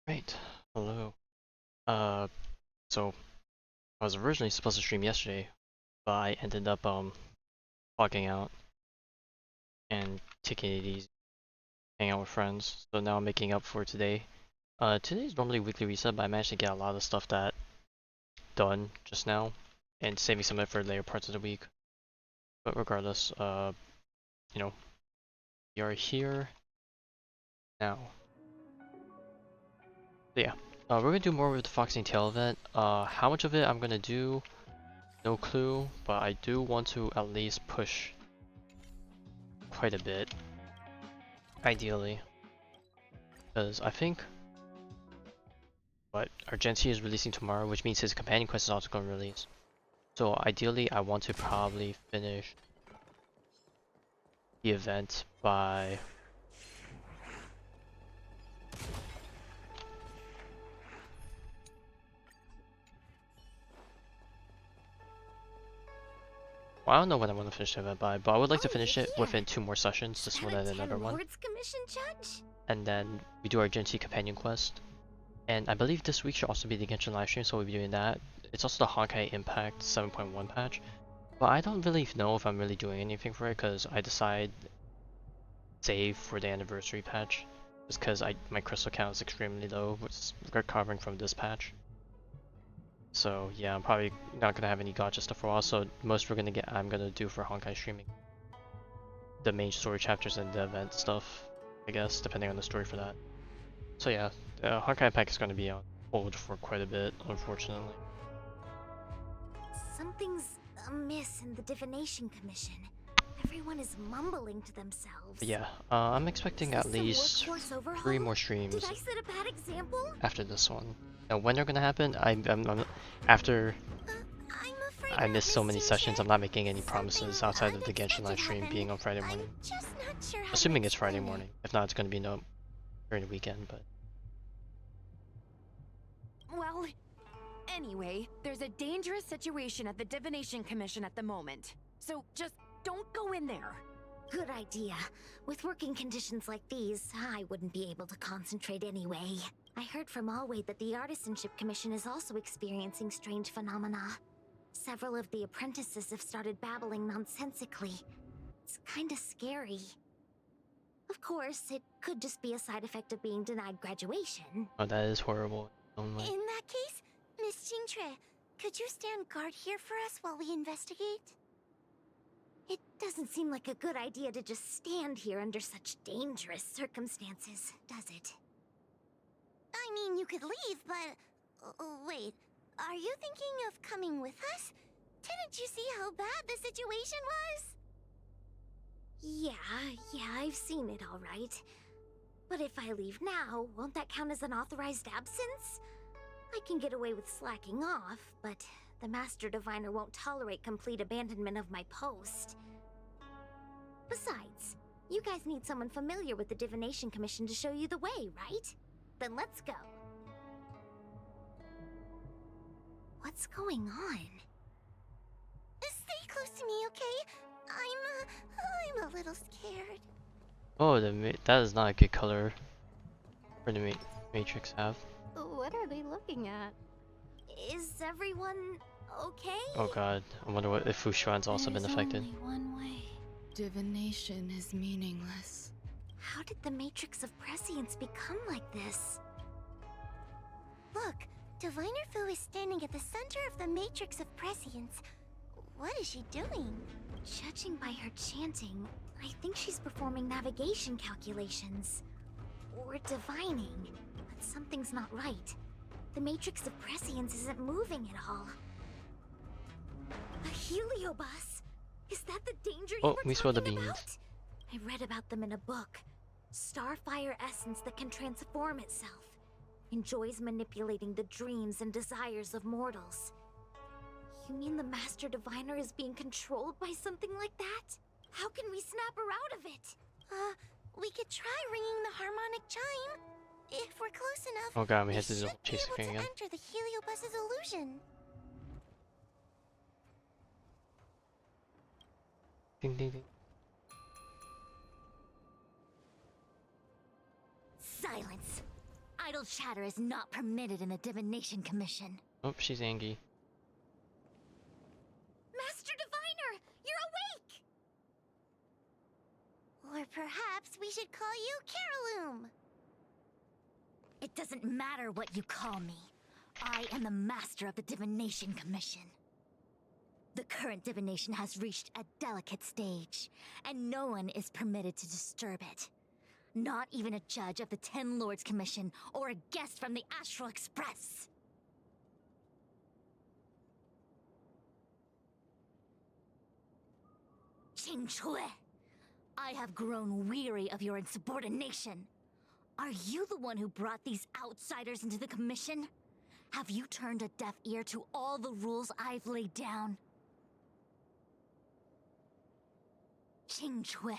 Right. Hello. Uh, so I was originally supposed to stream yesterday, but I ended up logging out and taking it easy, hanging out with friends. So now I'm making up for today. Today's normally weekly reset, but I managed to get a lot of stuff that done just now, and saving some of it for later parts of the week. But regardless, you know, we are here now. So yeah, we're gonna do more with the Foxian Tail event. How much of it I'm gonna do, no clue, but I do want to at least push quite a bit, ideally, because I think what our Gen C is releasing tomorrow, which means his companion quest is also going to release. So ideally, I want to probably finish the event by well, I don't know when I want to finish the event by, but I would like to Oh, finish you're it here. within 2 more sessions, Should this I one and attend another one, Lord's Commission, Judge? and then we do our Gen C companion quest. And I believe this week should also be the Genshin livestream, so we'll be doing that. It's also the Honkai Impact 7.1 patch, but I don't really know if I'm really doing anything for it because I decide save for the anniversary patch, just because my crystal count is extremely low, recovering from this patch. So yeah, I'm probably not gonna have any gacha stuff for a while. So most I'm gonna do for Honkai streaming the main story chapters and the event stuff, I guess, depending on the story for that. So yeah, Honkai pack is gonna be on hold for quite a bit, unfortunately. Something's amiss in the Divination Commission. Everyone is mumbling to themselves. But yeah, I'm expecting Is at this some least workforce 3 overhaul? more Did streams I set a bad example? after this one. Now when they're gonna happen, after I'm afraid I not, missed so Miss many sessions, I'm Chintre. not making any Something promises outside of the Genshin live unexpected stream being happened. on Friday I'm morning. just not sure how to Assuming it's Friday explain it. morning. If not, it's gonna be no during the weekend, but Well, anyway, there's a dangerous situation at the Divination Commission at the moment. So just don't go in there. Good idea. With working conditions like these, I wouldn't be able to concentrate anyway. I heard from Alway that the Artisanship Commission is also experiencing strange phenomena. Several of the apprentices have started babbling nonsensically. It's kinda scary. Of course, it could just be a side effect of being denied graduation. oh, that is horrible. In In that case, Miss Chintre, could you stand guard here for us while we investigate? It doesn't seem like a good idea to just stand here under such dangerous circumstances, does it? I mean, you could leave, but... wait, are you thinking of coming with us? Didn't you see how bad the situation was? Yeah, I've seen it all right. But if I leave now, won't that count as an authorized absence? I can get away with slacking off, but the Master Diviner won't tolerate complete abandonment of my post. Besides, you guys need someone familiar with the Divination Commission to show you the way, right? Then let's go. What's going on? Stay close to me, okay? I'm a little scared. oh, that is not a good color for the Matrix have. What are they looking at? Is everyone okay? Oh god, I wonder what if Fushuan's also been There's affected. only one way. Divination is meaningless. How did the Matrix of Prescience become like this? Look, Diviner Fu is standing at the center of the Matrix of Prescience. What is she doing? Judging by her chanting, I think she's performing navigation calculations. Or divining. But something's not right. The Matrix of Prescience isn't moving at all. A heliobus? Is that the danger you Oh, were we spilled the talking beans. about? I read about them in a book. Starfire essence that can transform itself. Enjoys manipulating the dreams and desires of mortals. You mean the Master Diviner is being controlled by something like that? How can we snap her out of it? We could try ringing the harmonic chime. If we're close enough, Oh god, we we have to do should the be chase able thing to again. enter the heliobus's illusion. Ding ding ding. Silence! Idle chatter is not permitted in the Divination Commission. Oh, she's angry. Master Diviner, you're awake! Or perhaps we should call you Caroloom. It doesn't matter what you call me. I am the master of the Divination Commission. The current divination has reached a delicate stage, and no one is permitted to disturb it. Not even a judge of the Ten Lords Commission or a guest from the Astral Express. Qingchui, I have grown weary of your insubordination. Are you the one who brought these outsiders into the commission? Have you turned a deaf ear to all the rules I've laid down? Qingchui,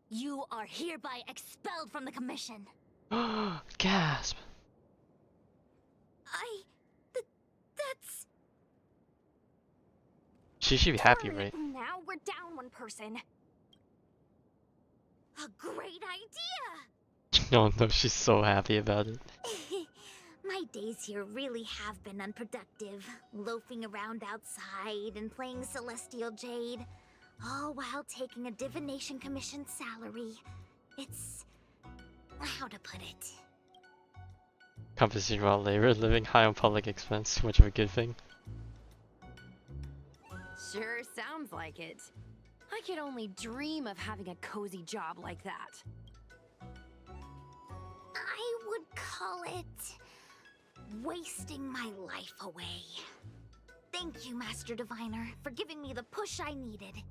you are hereby expelled from the commission. Gasp! That's... She should be happy, right? Now we're down one person. A great idea! No, no, she's so happy about it. My days here really have been unproductive. Loafing around outside and playing Celestial Jade. All while taking a Divination Commission salary. It's... how to put it? Compensation while labor, living high on public expense, too much of a good thing. Sure sounds like it. I could only dream of having a cozy job like that. I would call it... wasting my life away. Thank you, Master Diviner, for giving me the push I needed.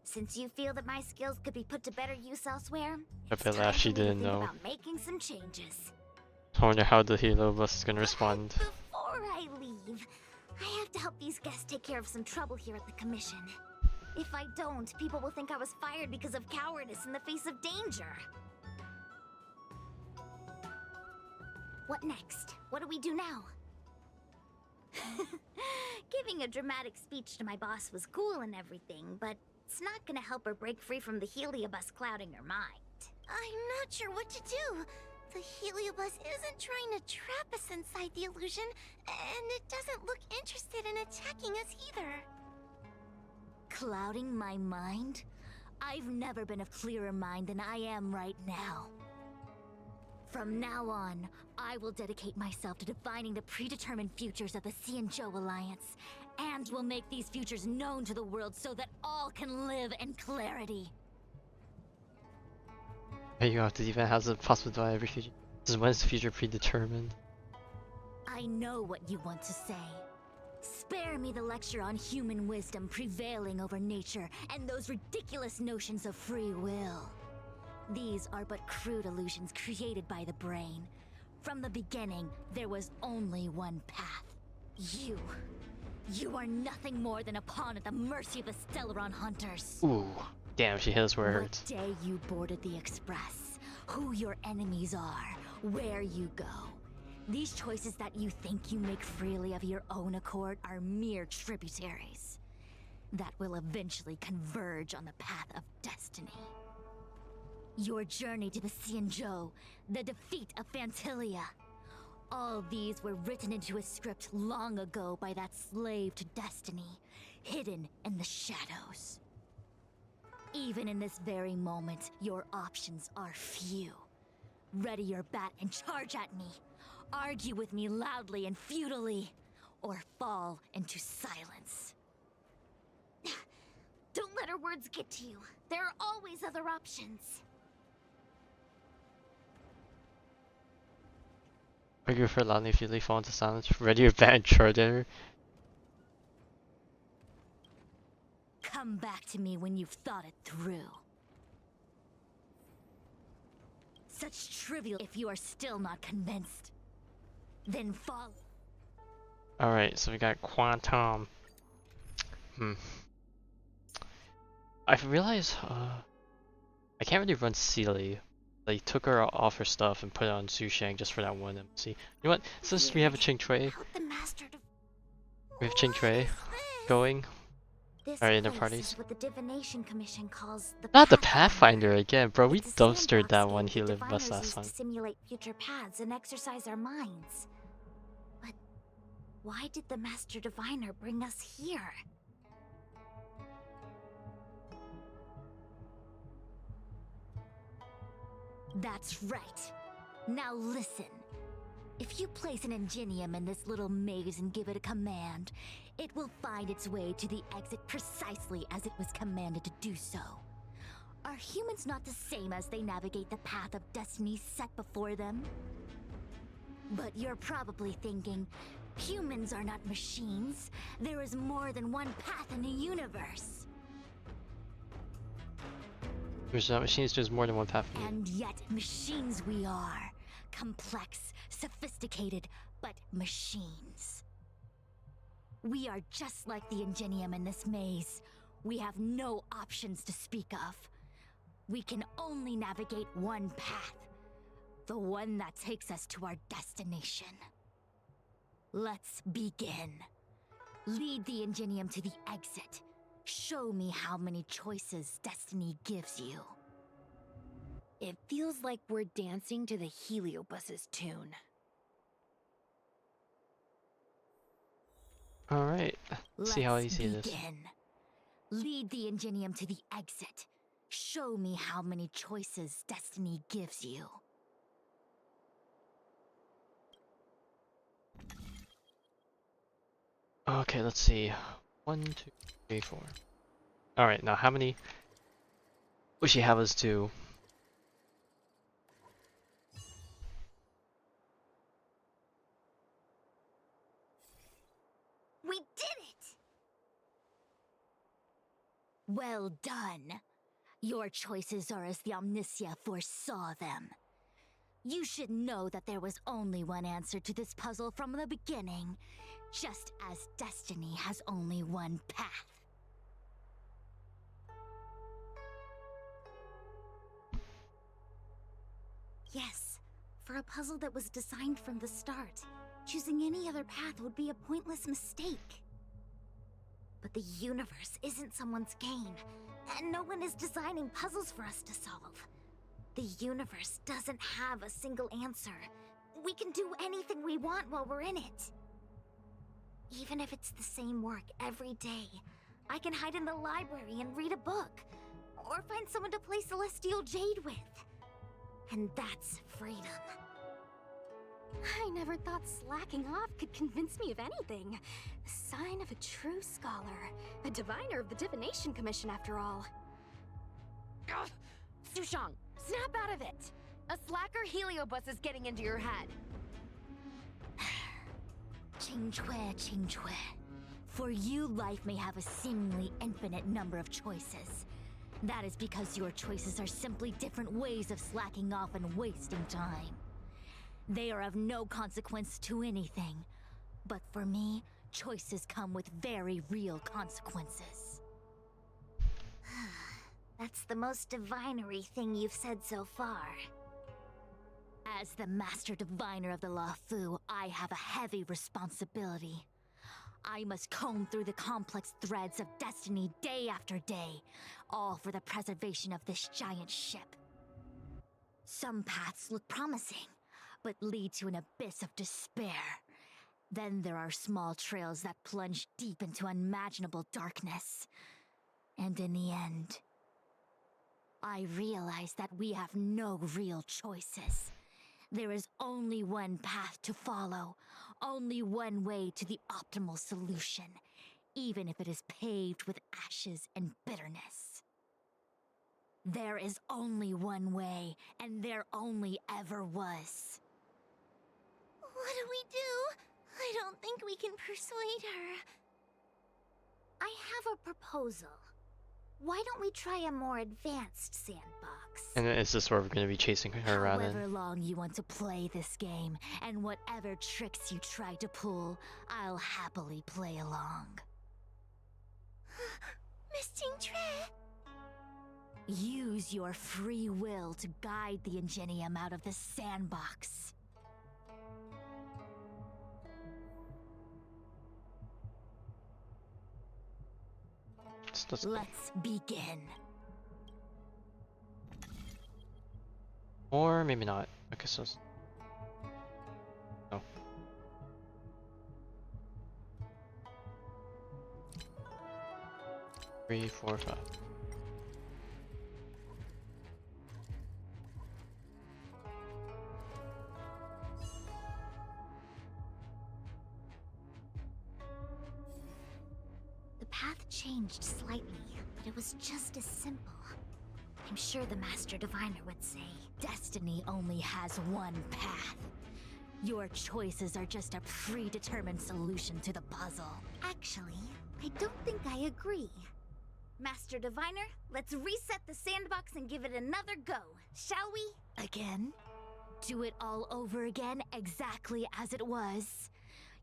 Since you feel that my skills could be put to better use elsewhere, it's bet time she for me to didn't think know. about making some changes. I wonder how the Halo bus is gonna respond. Before I leave, I have to help these guests take care of some trouble here at the Commission. If I don't, people will think I was fired because of cowardice in the face of danger. What next? What do we do now? Giving a dramatic speech to my boss was cool and everything, but it's not gonna help her break free from the heliobus clouding her mind. I'm not sure what to do. The heliobus isn't trying to trap us inside the illusion, and it doesn't look interested in attacking us either. Clouding my mind? I've never been of clearer mind than I am right now. From now on, I will dedicate myself to defining the predetermined futures of the Xianzhou Alliance, and will make these futures known to the world so that all can live in clarity. There you go, the event has a possible divide every future. This is when is the future predetermined. I know what you want to say. Spare me the lecture on human wisdom prevailing over nature and those ridiculous notions of free will. These are but crude illusions created by the brain. From the beginning, there was only one path. You. You are nothing more than a pawn at the mercy of the Stellaron hunters. Ooh, damn, she hit us where it What hurts. day you boarded the Express, who your enemies are, where you go. These choices that you think you make freely of your own accord are mere tributaries that will eventually converge on the path of destiny. Your journey to the Xianzhou, the defeat of Phantilia. All these were written into a script long ago by that slave to destiny, hidden in the shadows. Even in this very moment, your options are few. Ready your bat and charge at me. Argue with me loudly and futilely, or fall into silence. Don't let her words get to you. There are always other options. Argue for loudly if you leave fall into silence. Ready your bat and charge at her. Come back to me when you've thought it through. Such trivial if you are still not convinced. Then follow. Alright, so we got Quantum. I realized I can't really run Sealy. They took her off her stuff and put it on Sushang just for that one MC. You know what? Since we have a Qingchui, Help the master to... we have Qingchui going. This Alright, inner place parties. is what the Divination Commission calls the Not the Pathfinder. Pathfinder again, bro. We It's a dumpstered sandbox that game one the he lived with us diviners last use time. to simulate future paths and exercise our minds. But why did the Master Diviner bring us here? That's right. Now listen. If you place an ingenium in this little maze and give it a command, it will find its way to the exit precisely as it was commanded to do so. Are humans not the same as they navigate the path of destiny set before them? But you're probably thinking, humans are not machines. There is more than one path in the universe. There's not machines, there's more than one path. And yet machines we are. Complex, sophisticated, but machines. We are just like the ingenium in this maze. We have no options to speak of. We can only navigate one path. The one that takes us to our destination. Let's begin. Lead the ingenium to the exit. Show me how many choices destiny gives you. It feels like we're dancing to the Heliobus's tune. Alright, see how easy it is. Lead the ingenium to the exit. Show me how many choices destiny gives you. Okay, let's see. 1, 2, 3, 4. Alright, now how many would she have us do? We did it! Well done. Your choices are as the Omniscia foresaw them. You should know that there was only one answer to this puzzle from the beginning, just as destiny has only one path. Yes, for a puzzle that was designed from the start, choosing any other path would be a pointless mistake. But the universe isn't someone's game, and no one is designing puzzles for us to solve. The universe doesn't have a single answer. We can do anything we want while we're in it. Even if it's the same work every day, I can hide in the library and read a book, or find someone to play Celestial Jade with. And that's freedom. I never thought slacking off could convince me of anything. Sign of a true scholar. A diviner of the Divination Commission, after all. Ugh! Sushang, snap out of it! A slacker Heliobus is getting into your head. Qingque. For you, life may have a seemingly infinite number of choices. That is because your choices are simply different ways of slacking off and wasting time. They are of no consequence to anything. But for me, choices come with very real consequences. That's the most divinery thing you've said so far. As the Master Diviner of the Luofu, I have a heavy responsibility. I must comb through the complex threads of destiny day after day, all for the preservation of this giant ship. Some paths look promising, but lead to an abyss of despair. Then there are small trails that plunge deep into unimaginable darkness. And in the end, I realize that we have no real choices. There is only one path to follow, only one way to the optimal solution, even if it is paved with ashes and bitterness. There is only one way, and there only ever was. What do we do? I don't think we can persuade her. I have a proposal. Why don't we try a more advanced sandbox? And is this where we're going to be chasing her around However in? long you want to play this game, and whatever tricks you try to pull, I'll happily play along. Miss Qingque! Use your free will to guide the ingenium out of the sandbox. Let's go. Let's begin. Or maybe not. Okay, so no. 3, 4, 5. The path changed slightly, but it was just as simple. I'm sure the Master Diviner would say. Destiny only has one path. Your choices are just a predetermined solution to the puzzle. Actually, I don't think I agree. Master Diviner, let's reset the sandbox and give it another go, shall we? Again? Do it all over again, exactly as it was?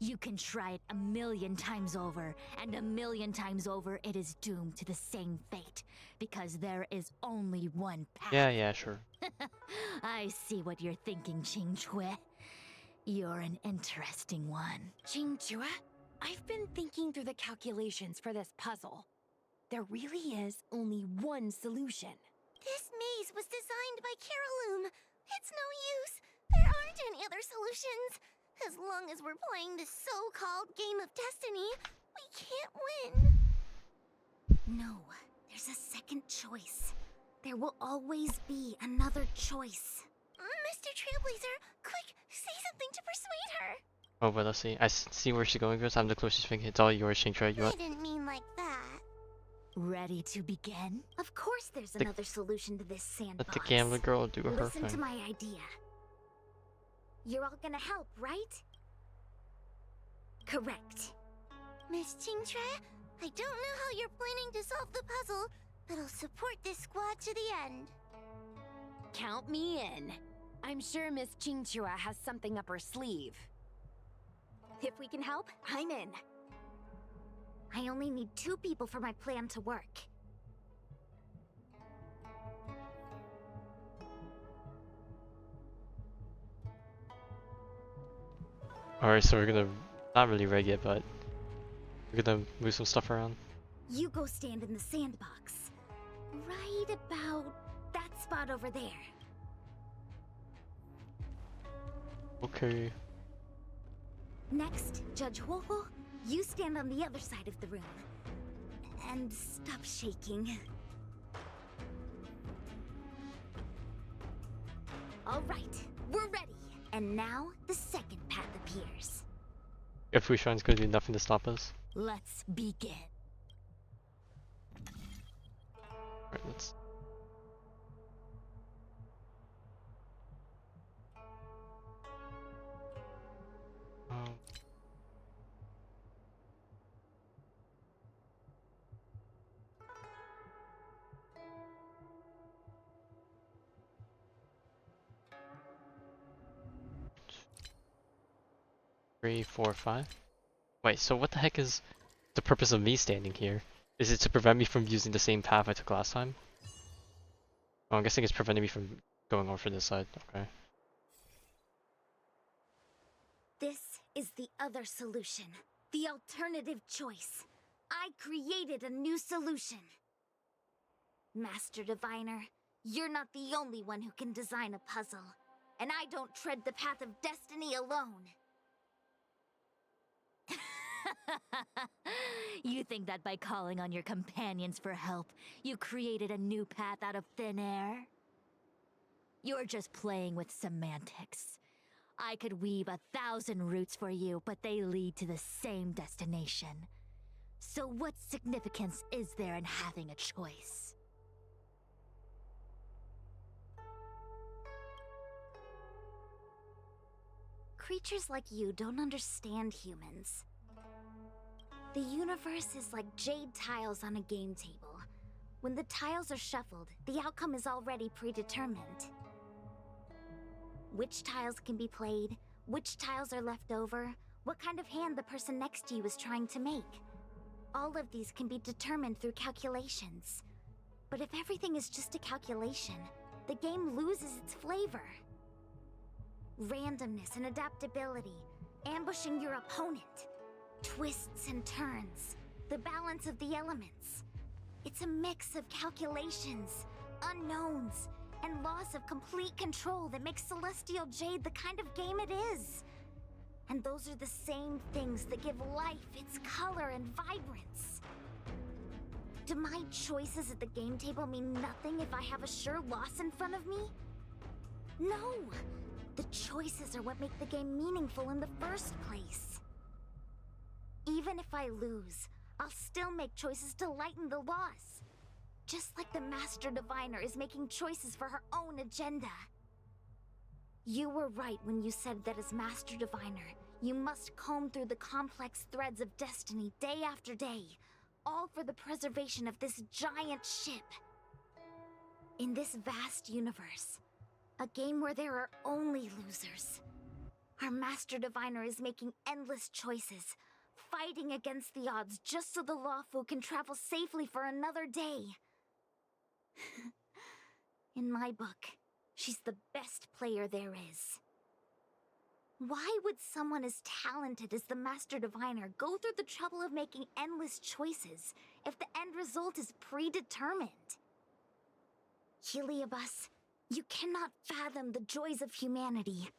You can try it 1,000,000 times over, and 1,000,000 times over it is doomed to the same fate, because there is only one path. Yeah, sure. I see what you're thinking, Qingque. You're an interesting one. Qingque, I've been thinking through the calculations for this puzzle. There really is only one solution. This maze was designed by Caroloon. It's no use. There aren't any other solutions. As long as we're playing this so-called game of destiny, we can't win. No, there's a second choice. There will always be another choice. Mr. Trailblazer, quick, say something to persuade her. Oh, but let's see. I see where she's going with. I'm the closest thing. It's all yours, Shintra. You I want? didn't mean like that. Ready to begin? Of course there's another solution to this sandbox. Let the gambler girl do her Listen to thing. my idea. You're all gonna help, right? Correct. Miss Qingtre, I don't know how you're planning to solve the puzzle, but I'll support this squad to the end. Count me in. I'm sure Miss Qingque has something up her sleeve. If we can help, I'm in. I only need 2 people for my plan to work. Alright, so we're gonna not really rig it, but we're gonna move some stuff around. You go stand in the sandbox. Right about that spot over there. Okay. Next, Judge Huohuo, you stand on the other side of the room. And stop shaking. All right, we're ready. And now, the second path appears. If Fushan's gonna do nothing to stop us. Let's begin. Alright, let's. Um, 3, 4, 5. Wait, so what the heck is the purpose of me standing here? Is it to prevent me from using the same path I took last time? Oh, I'm guessing it's preventing me from going over this side. Okay. This is the other solution. The alternative choice. I created a new solution. Master Diviner, you're not the only one who can design a puzzle. And I don't tread the path of destiny alone. You think that by calling on your companions for help, you created a new path out of thin air? You're just playing with semantics. I could weave 1,000 routes for you, but they lead to the same destination. So what significance is there in having a choice? Creatures like you don't understand humans. The universe is like jade tiles on a game table. When the tiles are shuffled, the outcome is already predetermined. Which tiles can be played, which tiles are left over, what kind of hand the person next to you is trying to make. All of these can be determined through calculations. But if everything is just a calculation, the game loses its flavor. Randomness and adaptability, ambushing your opponent, twists and turns, the balance of the elements. It's a mix of calculations, unknowns, and loss of complete control that makes Celestial Jade the kind of game it is. And those are the same things that give life its color and vibrance. Do my choices at the game table mean nothing if I have a sure loss in front of me? No! The choices are what make the game meaningful in the first place. Even if I lose, I'll still make choices to lighten the loss. Just like the Master Diviner is making choices for her own agenda. You were right when you said that as Master Diviner, you must comb through the complex threads of destiny day after day, all for the preservation of this giant ship. In this vast universe, a game where there are only losers, our Master Diviner is making endless choices, fighting against the odds just so the Lawfu can travel safely for another day. In my book, she's the best player there is. Why would someone as talented as the Master Diviner go through the trouble of making endless choices if the end result is predetermined? Heliobus, you cannot fathom the joys of humanity.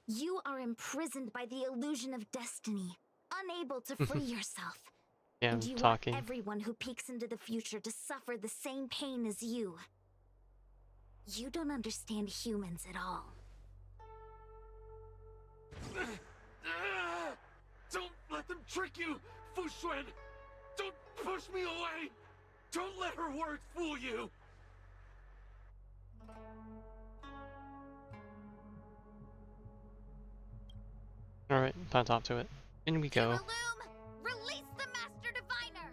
You are imprisoned by the illusion of destiny, unable to free yourself. Yeah, And I'm you talking. want everyone who peeks into the future to suffer the same pain as you. You don't understand humans at all. Don't let them trick you, Foxian! Don't push me away! Don't let her words fool you! Alright, time to talk to it. In we go. Release the Master Diviner!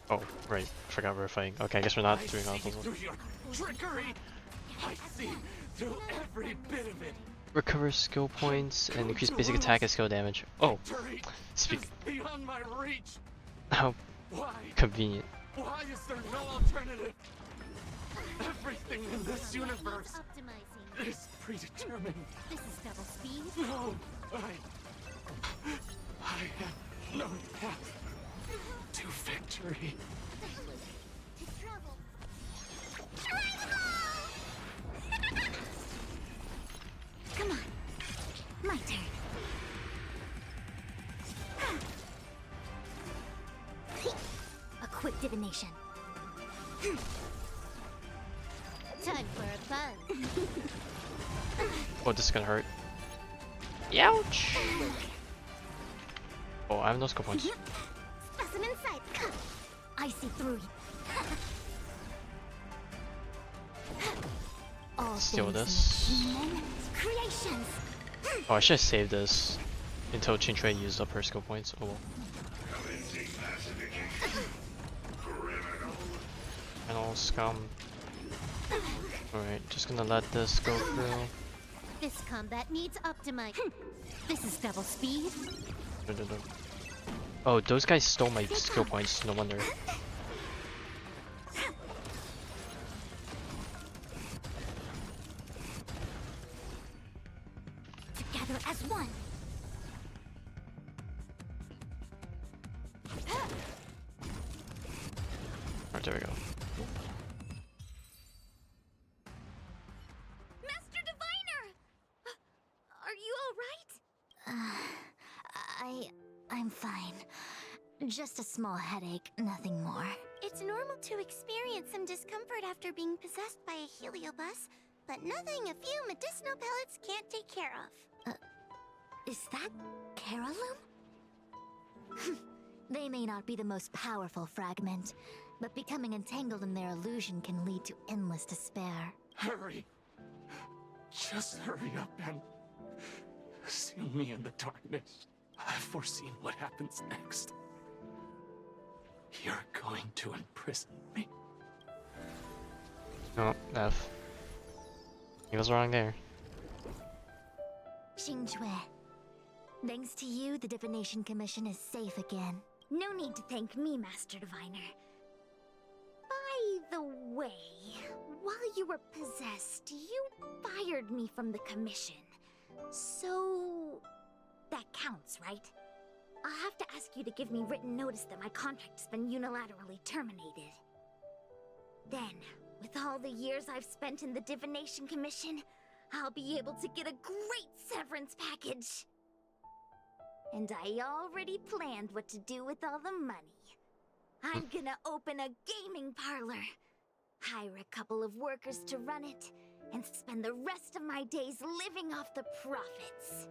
Oh, right. I forgot we were fighting. Okay, I guess we're not doing all I see those. through your trickery! I see through every bit of it! Recover skill points and increase basic attack and skill damage. Oh, Victory speak. is beyond my reach! How Why? convenient. Why is there no alternative? Everything in this universe Optimizing. is predetermined. This is double speed. No, I have no path to victory. To travel. Come on. My turn. A quick divination. Time for a fun. Oh, this is gonna hurt. Ouch! Oh, I have no skill points. Specimen sight. I see through you. All Steal things this. make human creations. Oh, I should have saved this until Chintrey used up her skill points. Oh well. Final scum. Alright, just gonna let this go through. This combat needs optimize. This is double speed. Dun, dun, dun. Oh, those guys stole my skill points, no wonder. Together as one. Alright, there we go. Master Diviner! Are you alright? I'm fine. Just a small headache, nothing more. It's normal to experience some discomfort after being possessed by a heliobus, but nothing a few medicinal pellets can't take care of. Is that Carolum? They may not be the most powerful fragment, but becoming entangled in their illusion can lead to endless despair. Hurry! Just hurry up and seal me in the darkness. I've foreseen what happens next. You're going to imprison me. Oh, F. He was wrong there. Xingque. Thanks to you, the Divination Commission is safe again. No need to thank me, Master Diviner. By the way, while you were possessed, you fired me from the Commission. So... that counts, right? I'll have to ask you to give me written notice that my contract's been unilaterally terminated. Then, with all the years I've spent in the Divination Commission, I'll be able to get a great severance package. And I already planned what to do with all the money. I'm gonna open a gaming parlor, hire a couple of workers to run it, and spend the rest of my days living off the profits.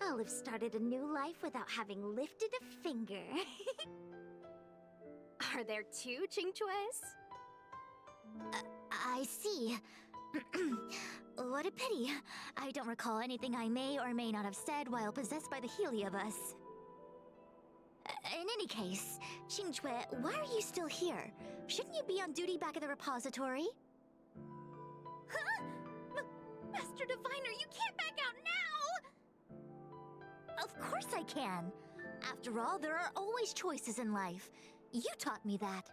I'll have started a new life without having lifted a finger. Are there 2 Qingques? I see. What a pity. I don't recall anything I may or may not have said while possessed by the Heliobus. In any case, Qingque, why are you still here? Shouldn't you be on duty back at the repository? Huh? Master Diviner, you can't back out now! Of course I can. After all, there are always choices in life. You taught me that.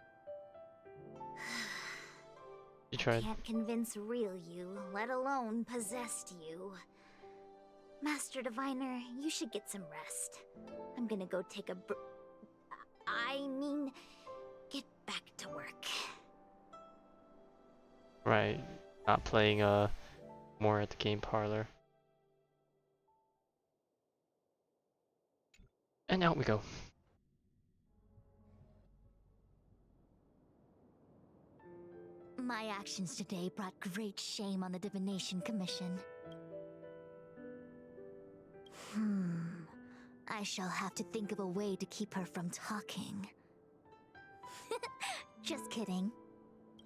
You tried. Can't convince real you, let alone possessed you. Master Diviner, you should get some rest. I'm gonna go take a get back to work. Right. Not playing more at the game parlor. And out we go. My actions today brought great shame on the Divination Commission. I shall have to think of a way to keep her from talking. Just kidding.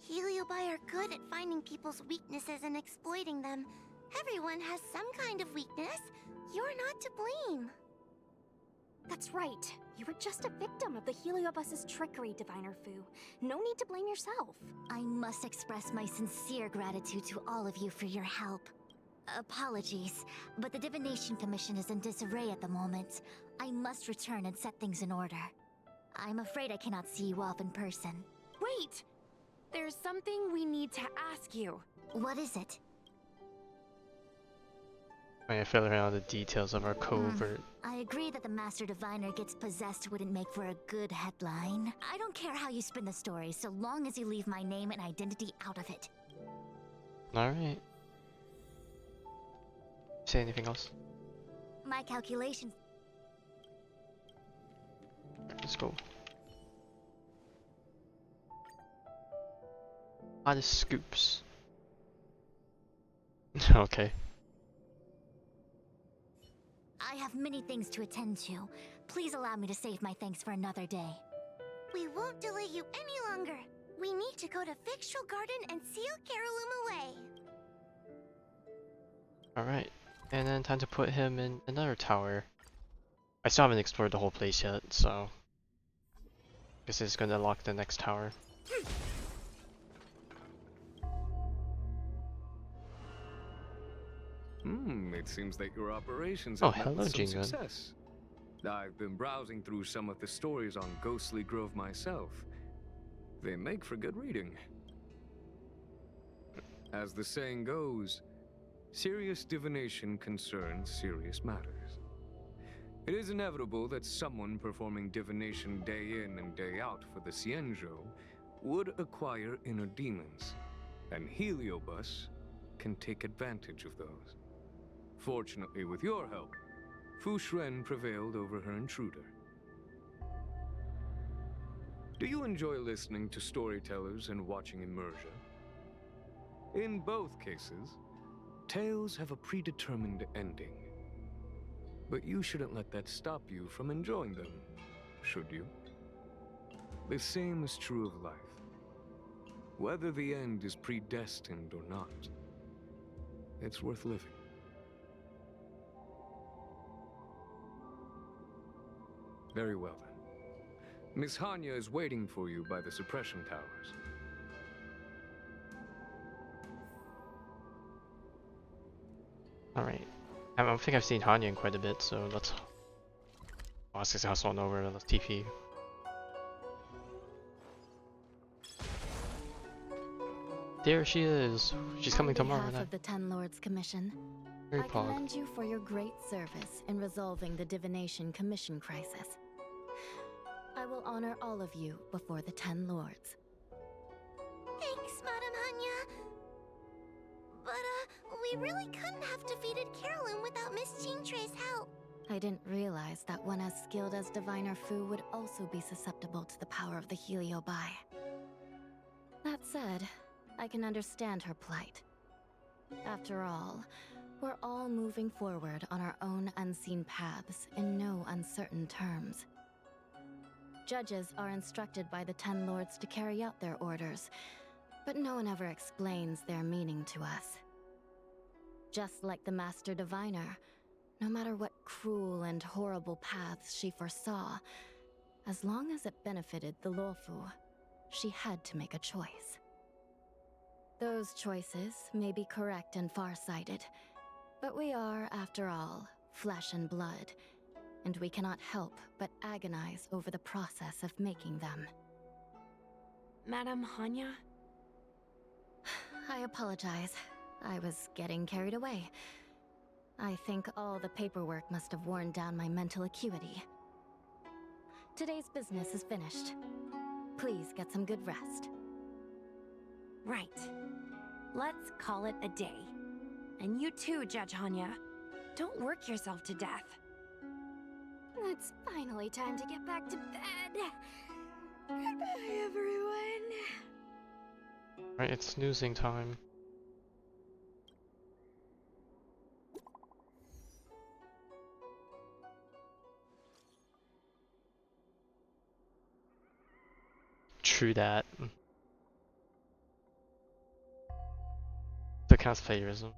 Heliobi are good at finding people's weaknesses and exploiting them. Everyone has some kind of weakness. You're not to blame. That's right. You were just a victim of the Heliobus's trickery, Diviner Fu. No need to blame yourself. I must express my sincere gratitude to all of you for your help. Apologies, but the Divination Commission is in disarray at the moment. I must return and set things in order. I'm afraid I cannot see you off in person. Wait! There's something we need to ask you. What is it? I fill around the details of our covert. I agree that the Master Diviner gets possessed wouldn't make for a good headline. I don't care how you spin the story, so long as you leave my name and identity out of it. Alright. Say anything else? My calculations... Let's go. The scoops. Okay. I have many things to attend to. Please allow me to save my thanks for another day. We won't delay you any longer. We need to go to Fictional Garden and seal Carolum away. Alright. And then time to put him in another tower. I still haven't explored the whole place yet, so... guess it's gonna unlock the next tower. It seems that your operations Oh, have met hello, with some Jingun. success. I've been browsing through some of the stories on Ghostly Grove myself. They make for good reading. As the saying goes, serious divination concerns serious matters. It is inevitable that someone performing divination day in and day out for the Xianzhou would acquire inner demons, and Heliobus can take advantage of those. Fortunately, with your help, Fu Shren prevailed over her intruder. Do you enjoy listening to storytellers and watching immersion? In both cases, tales have a predetermined ending. But you shouldn't let that stop you from enjoying them, should you? The same is true of life. Whether the end is predestined or not, it's worth living. Very well then. Miss Hanya is waiting for you by the suppression towers. Alright. I don't think I've seen Hanya in quite a bit, so let's... ask this house on over, let's TP. There she is! She's coming tomorrow On behalf night. of the Ten Lords Commission, Very I pog. commend you for your great service in resolving the Divination Commission crisis. I will honor all of you before the Ten Lords. Thanks, we really couldn't have defeated Carolyn without Miss Chingtray's help. I didn't realize that one as skilled as Diviner Fu would also be susceptible to the power of the Heliobi. That said, I can understand her plight. After all, we're all moving forward on our own unseen paths in no uncertain terms. Judges are instructed by the Ten Lords to carry out their orders, but no one ever explains their meaning to us. Just like the Master Diviner, no matter what cruel and horrible paths she foresaw, as long as it benefited the Luofu, she had to make a choice. Those choices may be correct and far-sighted, but we are, after all, flesh and blood, and we cannot help but agonize over the process of making them. Madame Hanya? I apologize. I was getting carried away. I think all the paperwork must have worn down my mental acuity. Today's business is finished. Please get some good rest. Right. Let's call it a day. And you too, Judge Hanya. Don't work yourself to death. It's finally time to get back to bed. Goodbye, everyone. Right, it's snoozing time. True that. That counts plagiarism.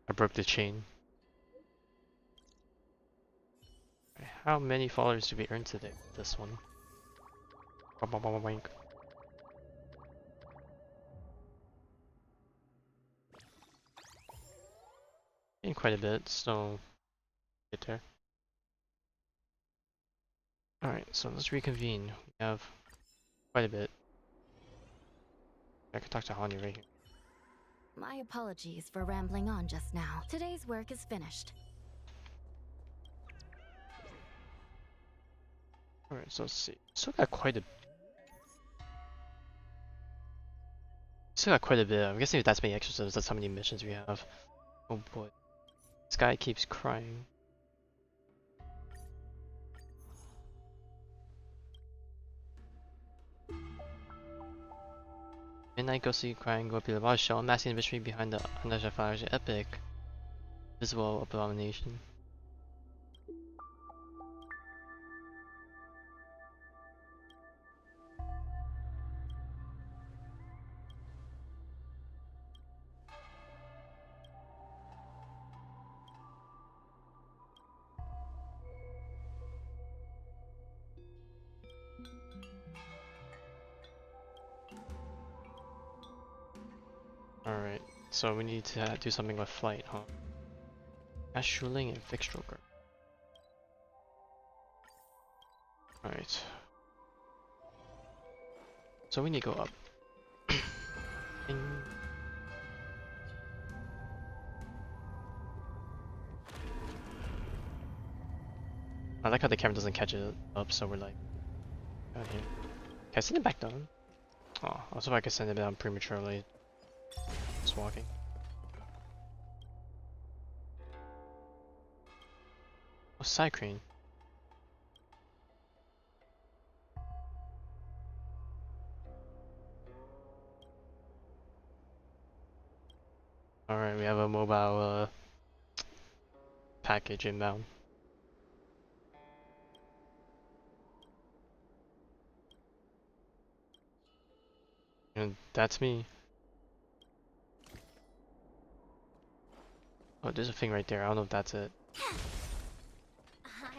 I broke the chain. How many followers do we earn today with this one? Boink. In quite a bit, so get there. Alright, so let's reconvene. We have quite a bit. I can talk to Hanya right here. My apologies for rambling on just now. Today's work is finished. Alright, so let's see. Still got quite a bit. I'm guessing if that's many extras, that's how many missions we have. Oh boy. This guy keeps crying. Midnight Ghostly crying go up the large shell, masking the mystery behind the unnatural flowers. Epic. Visible abomination. Alright, so we need to do something with flight, huh? Ash Shuling and Fixed Stroker. Alright. So we need to go up. I like how the camera doesn't catch it up, so we're like down here. Can I send it back down? Oh, I was hoping I could send it down prematurely. Just walking. Oh, side crane. Alright, we have a mobile package inbound. And that's me. Oh, there's a thing right there. I don't know if that's it. I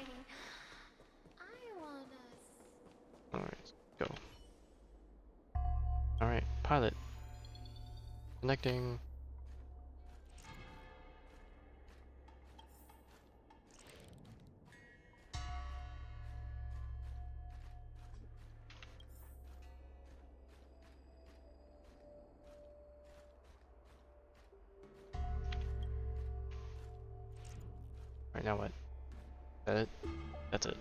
wanna... Alright, go. Alright, pilot. Connecting. now what? That it? That's it.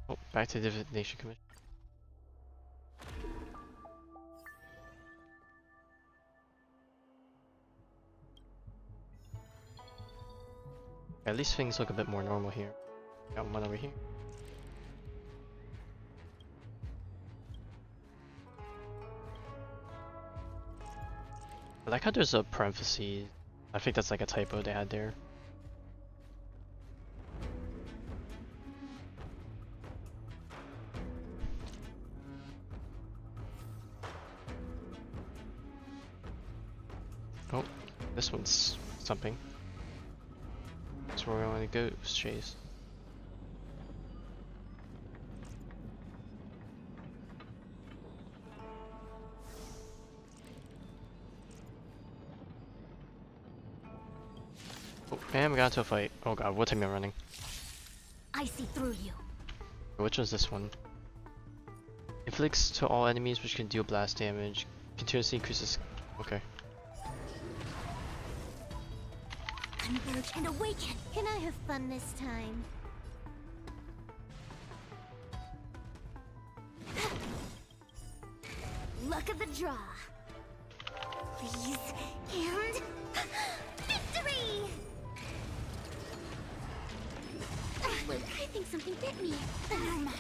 Oh, back to the Divination Commission. At least things look a bit more normal here. Got one over here. I like how there's a parenthesis. I think that's like a typo they had there. Oh, this one's something. That's where we want to go, Chase. Oh, and we got into a fight. Oh god, what time am I running? I see through you. Which was this one? Inflicts to all enemies which can deal blast damage. Continuously increases. Okay. Converge and awaken. Can I have fun this time? Luck of the draw. Please, and victory! Wait, I think something bit me. No matter.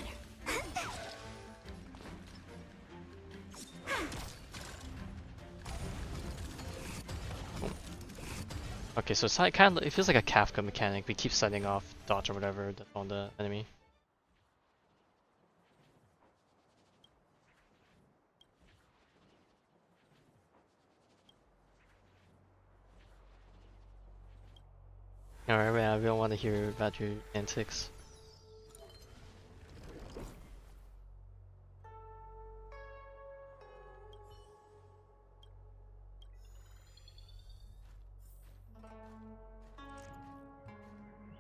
Okay, so it's like kind of, it feels like a Kafka mechanic. We keep setting off dodge or whatever on the enemy. Alright, man, we don't want to hear about your antics.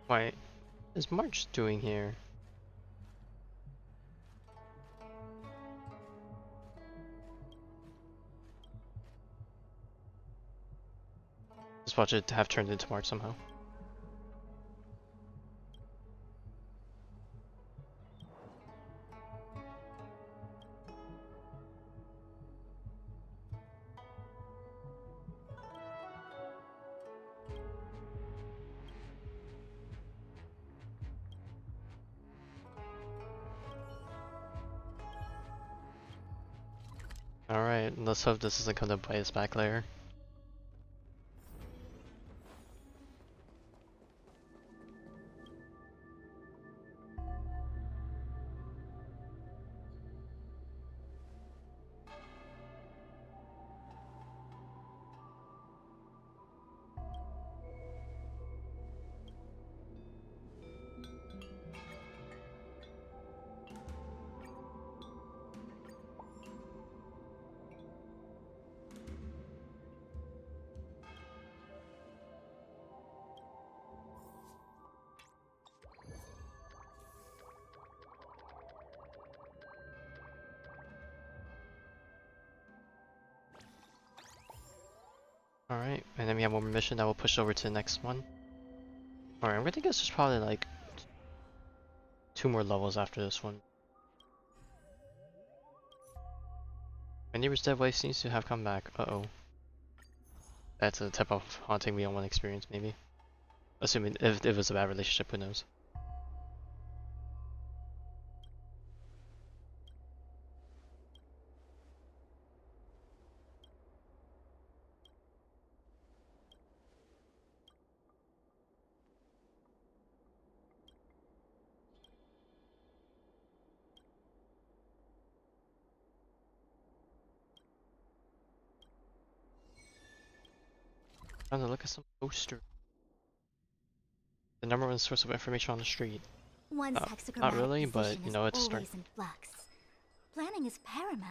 What is March doing here? Just watch it have turned into March somehow. Alright, let's hope this doesn't come to bite us back later. Alright, and then we have one more mission that will push over to the next one. Alright, I'm gonna guess there's probably like 2 more levels after this one. My neighbor's dead wife seems to have come back. Uh-oh. That's a type of haunting we don't want to experience, maybe. Assuming if it was a bad relationship, who knows. Trying to look at some poster. The number one source of information on the street. One's Not hexagrammatic really, but position you is know, it's start. always in flux. Planning is paramount.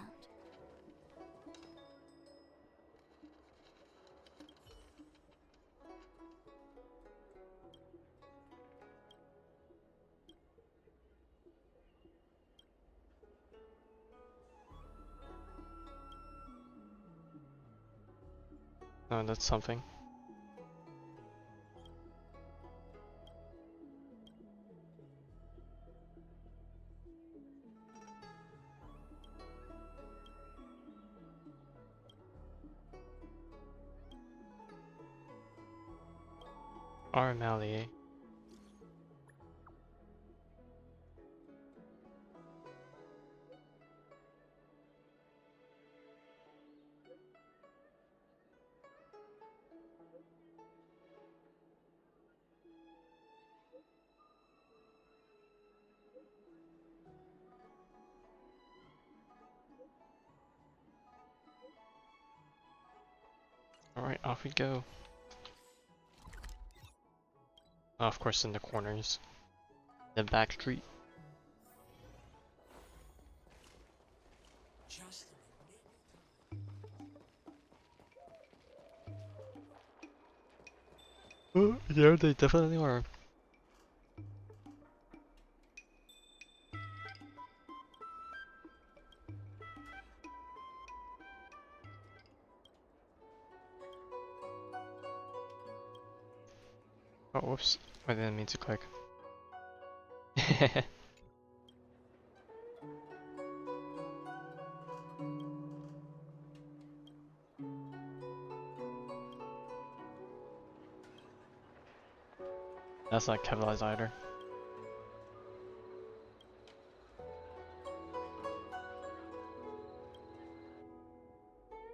Oh, that's something. Armalie. Alright, off we go. Oh, of course in the corners. The back street. Oh, yeah, they definitely are. Oh, whoops. I didn't mean to click. That's not capitalized either.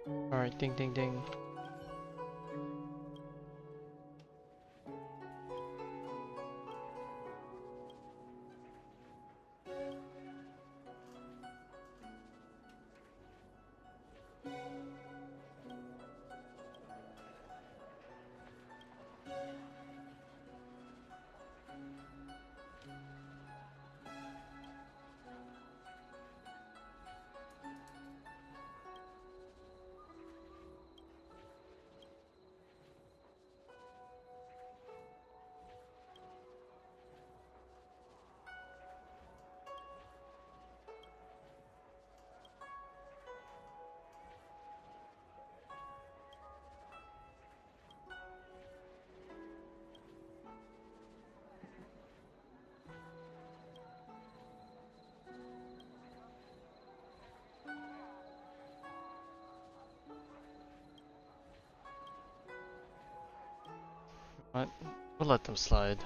Alright, ding ding ding. What? We'll let them slide.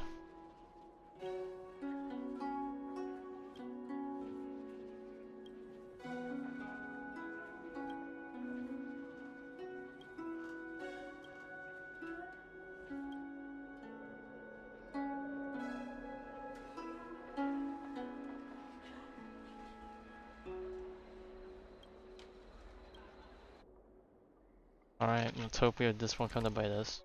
Alright, let's hope this won't come to bite us.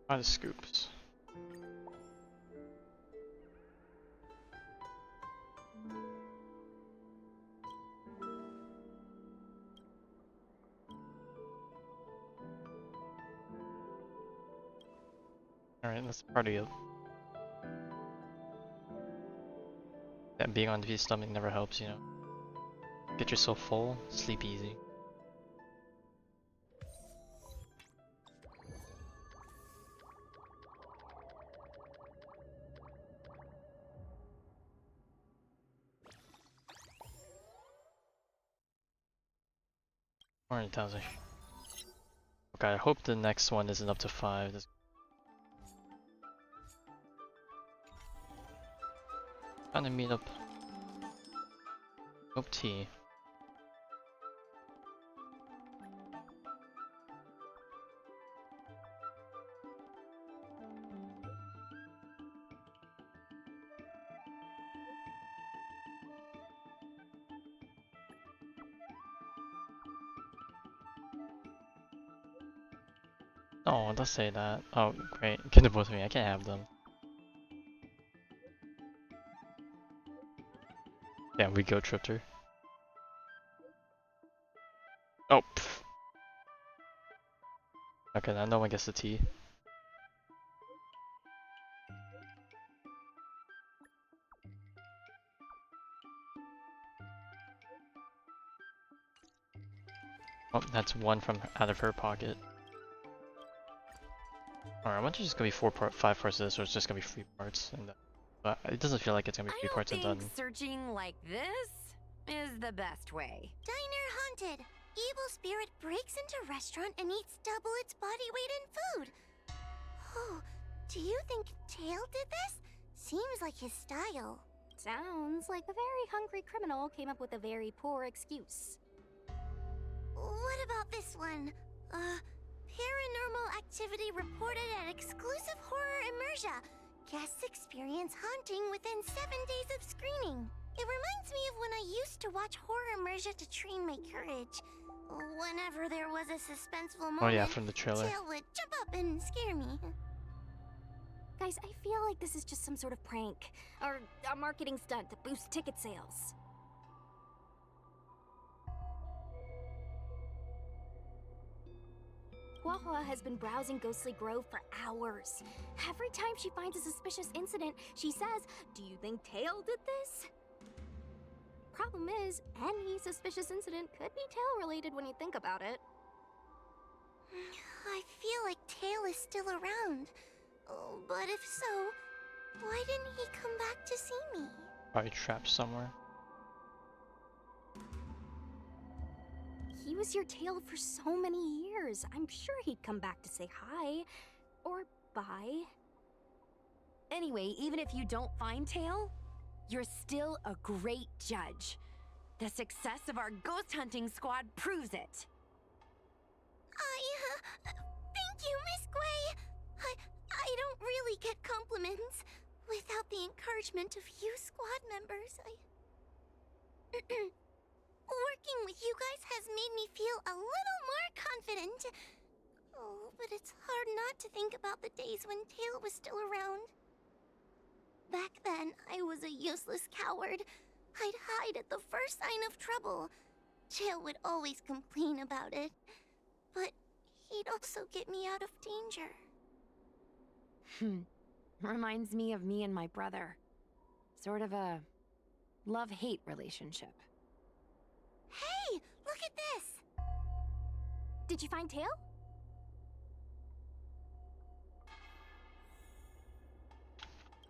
Try the scoops. Alright, that's part of it. That being on the stomach never helps, you know. Get yourself full, sleep easy. Or in 1,000. Okay, I hope the next one isn't up to 5. Trying to meet up. Hope T. Oh, don't say that. Oh, great. Get the both of me. I can't have them. Yeah, we go tripped her. Okay, now no one gets the tea. Oh, that's one from out of her pocket. Alright, I wonder if it's just gonna be 5 parts of this, or it's just gonna be 3 parts. And but it doesn't feel like it's gonna be 3 parts and I don't done. think searching like this is the best way. Diner haunted. Evil spirit breaks into restaurant and eats double its body weight in food. Oh, do you think Tail did this? Seems like his style. Sounds like a very hungry criminal came up with a very poor excuse. What about this one? Paranormal activity reported at exclusive horror immersia. Guests experience haunting within 7 days of screening. It reminds me of when I used to watch horror immersia to train my courage. Whenever there was a suspenseful moment, Oh yeah, from the trailer. Tail would jump up and scare me. Guys, I feel like this is just some sort of prank, or a marketing stunt to boost ticket sales. Huahua has been browsing Ghostly Grove for hours. Every time she finds a suspicious incident, she says, "Do you think Tail did this?" Problem is, any suspicious incident could be Tail-related when you think about it. I feel like Tail is still around. Oh, but if so, why didn't he come back to see me? Probably trapped somewhere. He was your Tail for so many years. I'm sure he'd come back to say hi. Or bye. Anyway, even if you don't find Tail, you're still a great judge. The success of our ghost hunting squad proves it. Thank you, Miss Gwei. I don't really get compliments. Without the encouragement of you squad members, working with you guys has made me feel a little more confident. Oh, but it's hard not to think about the days when Tail was still around. Back then, I was a useless coward. I'd hide at the first sign of trouble. Tail would always complain about it. But he'd also get me out of danger. Reminds me of me and my brother. Sort of a love-hate relationship. Hey, look at this! Did you find Tail?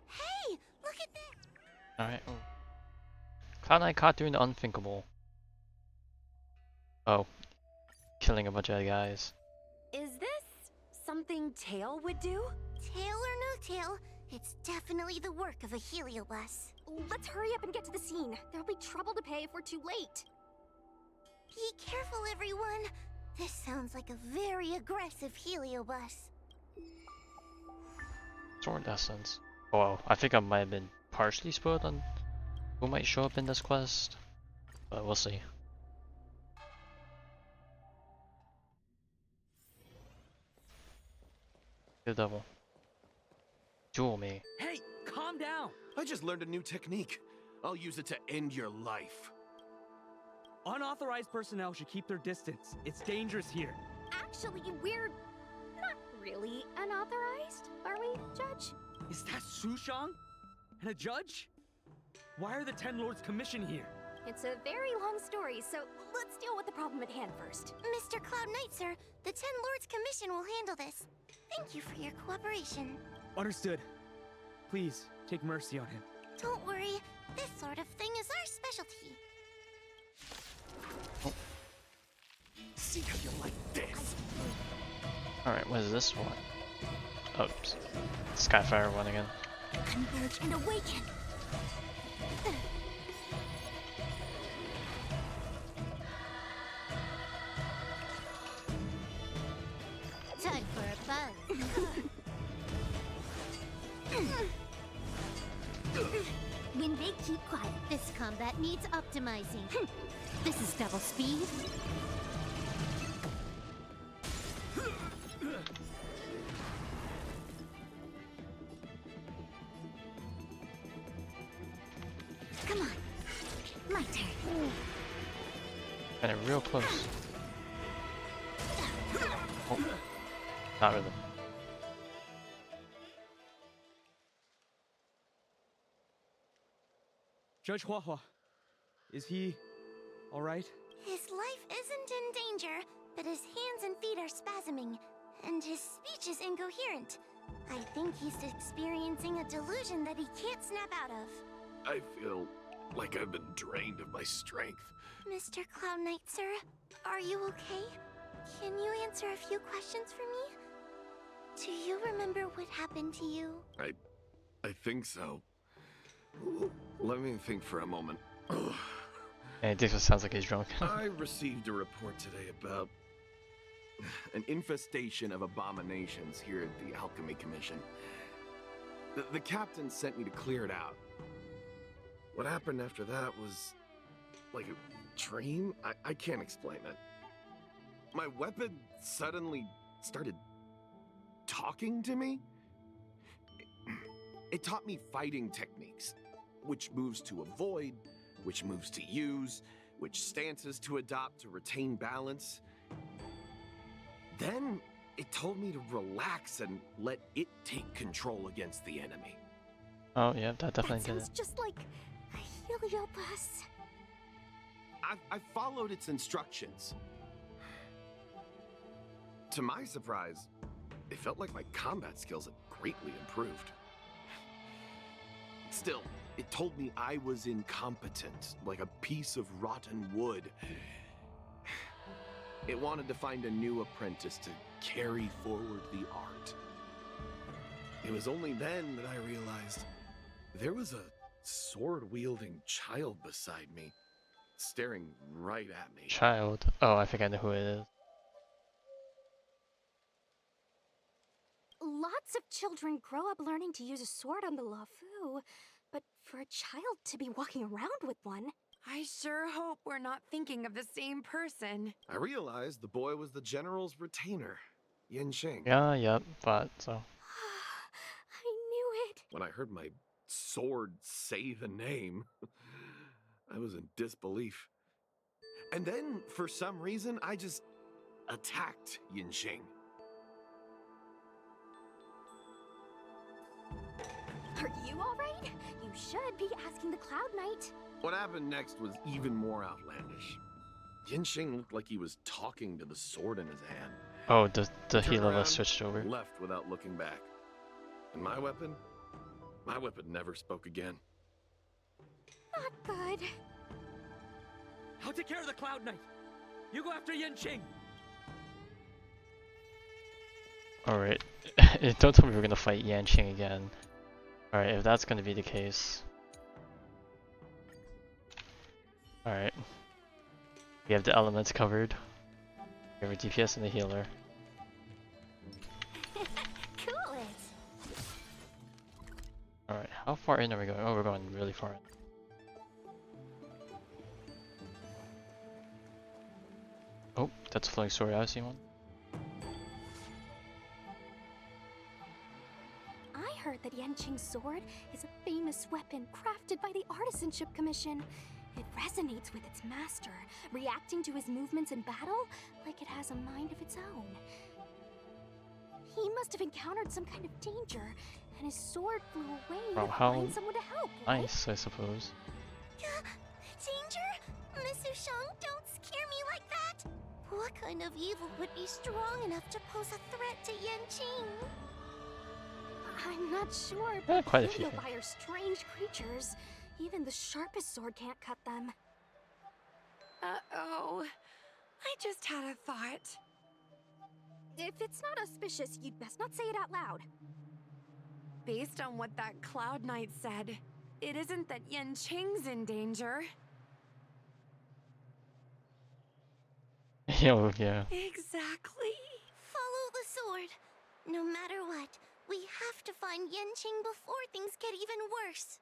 Hey, look at this! Alright. Oh. Cloud Knight caught doing the unthinkable. Oh. Killing a bunch of guys. Is this something Tail would do? Tail or no tail, it's definitely the work of a heliobus. Let's hurry up and get to the scene. There'll be trouble to pay if we're too late. Be careful, everyone. This sounds like a very aggressive heliobus. Sword Essence. Oh, wow. I think I might have been partially spoiled on who might show up in this quest. But we'll see. The devil. Duel me. Hey, calm down! I just learned a new technique. I'll use it to end your life. Unauthorized personnel should keep their distance. It's dangerous here. Actually, we're not really unauthorized, are we, Judge? Is that Sushang? And a judge? Why are the Ten Lords Commission here? It's a very long story, so let's deal with the problem at hand first. Mr. Cloud Knight, sir, the Ten Lords Commission will handle this. Thank you for your cooperation. Understood. Please, take mercy on him. Don't worry, this sort of thing is our specialty. See how you like this? Alright, what is this one? Oops. Skyfire one again. Converge and awaken. Time for a buzz. When they keep quiet, this combat needs optimizing. This is double speed. Come on. My turn. And it real close. Oh. Not really. Judge Huahua, is he all right? His life isn't in danger, but his hands and feet are spasming, and his speech is incoherent. I think he's experiencing a delusion that he can't snap out of. I feel like I've been drained of my strength. Mr. Cloud Knight, sir, are you okay? Can you answer a few questions for me? Do you remember what happened to you? I think so. Let me think for a moment. And it just sounds like he's drunk. I received a report today about an infestation of abominations here at the Alchemy Commission. The captain sent me to clear it out. What happened after that was like a dream? I can't explain it. My weapon suddenly started talking to me. It taught me fighting techniques, which moves to avoid, which moves to use, which stances to adopt to retain balance. Then it told me to relax and let it take control against the enemy. Oh yeah, that definitely did Sounds it. just like a heliobus. I followed its instructions. To my surprise, it felt like my combat skills had greatly improved. Still, it told me I was incompetent, like a piece of rotten wood. It wanted to find a new apprentice to carry forward the art. It was only then that I realized there was a sword-wielding child beside me, staring right at me. Child. Oh, I think I know who it is. Lots of children grow up learning to use a sword on the Luofu, but for a child to be walking around with one... I sure hope we're not thinking of the same person. I realized the boy was the general's retainer, Yin Xing. Yeah, yep, but so. I knew it! When I heard my sword say the name, I was in disbelief. And then, for some reason, I just attacked Yin Xing. Are you alright? You should be asking the Cloud Knight. What happened next was even more outlandish. Yin Xing looked like he was talking to the sword in his hand. Oh, the Turned healer around, was switched over. left without looking back. And my weapon never spoke again. Not good. I'll take care of the Cloud Knight. You go after Yen Qing. Alright. Don't tell me we're gonna fight Yan Qing again. Alright, if that's gonna be the case. Alright. We have the elements covered. We have a DPS and the healer. Cool it. Alright, how far in are we going? Oh, we're going really far in. Oh, that's a flowing sword. I see one. I heard that Yanqing's sword is a famous weapon crafted by the Artisanship Commission. It resonates with its master, reacting to his movements in battle like it has a mind of its own. He must have encountered some kind of danger, and his sword flew away Wow, to how find someone to help, right? nice, I suppose. Danger? Miss Ushang, don't scare me like that! What kind of evil would be strong enough to pose a threat to Yanqing? I'm not sure, Yeah, but quite a few Heliobi are strange creatures. Even the sharpest sword can't cut them. Uh-oh. I just had a thought. If it's not auspicious, you'd best not say it out loud. Based on what that Cloud Knight said, it isn't that Yen Qing's in danger. Yo, yeah. Exactly. Follow the sword. No matter what, we have to find Yanqing before things get even worse.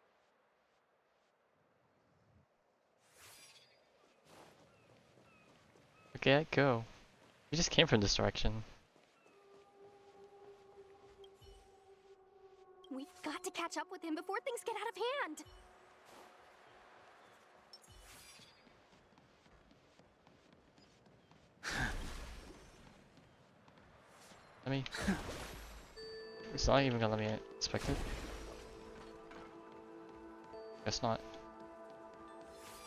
Okay, go. We just came from this direction. We've got to catch up with him before things get out of hand. Let me? It's not even gonna let me inspect it. Guess not.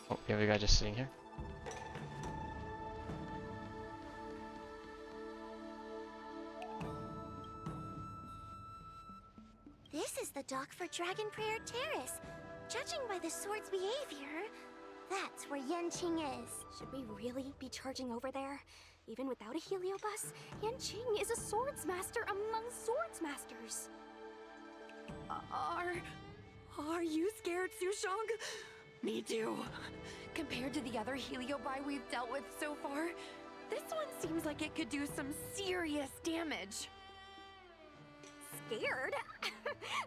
Oh, we have a guy just sitting here. This is the dock for Dragon Prayer Terrace. Judging by the sword's behavior, that's where Yanqing is. Should we really be charging over there? Even without a heliobus, Yanqing is a swords master among swords masters. Are you scared, Sushang? Me too. Compared to the other heliobi we've dealt with so far, this one seems like it could do some serious damage. Scared?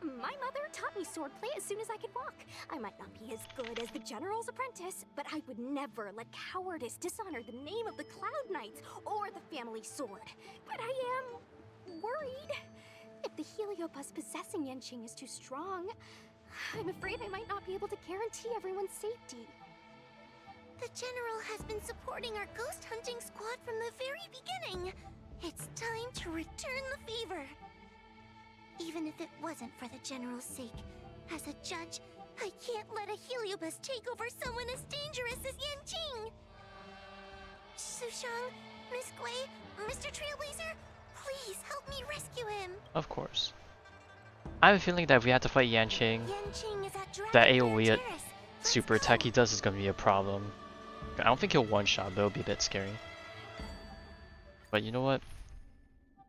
My mother taught me swordplay as soon as I could walk. I might not be as good as the general's apprentice, but I would never let cowardice dishonor the name of the Cloud Knights or the family sword. But I am worried. If the heliobus possessing Yanqing is too strong, I'm afraid I might not be able to guarantee everyone's safety. The general has been supporting our ghost hunting squad from the very beginning. It's time to return the favor. Even if it wasn't for the general's sake, as a judge, I can't let a heliobus take over someone as dangerous as Yanqing. Sushang, Miss Gui, Mr. Trailblazer, please help me rescue him. Of course. I have a feeling that if we had to fight Yanqing, Yanqing is at Dragon that Prayer AoE Terrace. super attack he does is gonna be a problem. I don't think he'll one-shot, but it'll be a bit scary. But you know what?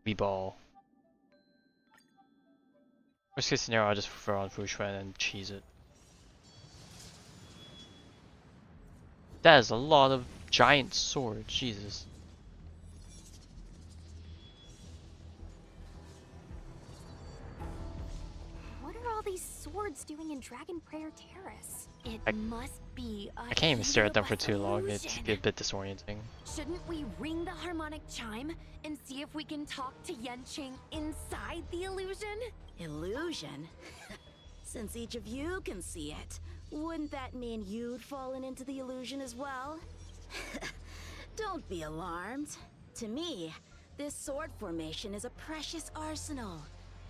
We ball. Worst case scenario, I'll just throw on Fushuan and cheese it. That is a lot of giant swords, Jesus. What are all these swords doing in Dragon Prayer Terrace? It must be a I can't even stare at them for heliobus too long, it's illusion. a bit disorienting. Shouldn't we ring the harmonic chime and see if we can talk to Yanqing inside the illusion? Illusion? Since each of you can see it, wouldn't that mean you'd fallen into the illusion as well? Don't be alarmed. To me, this sword formation is a precious arsenal.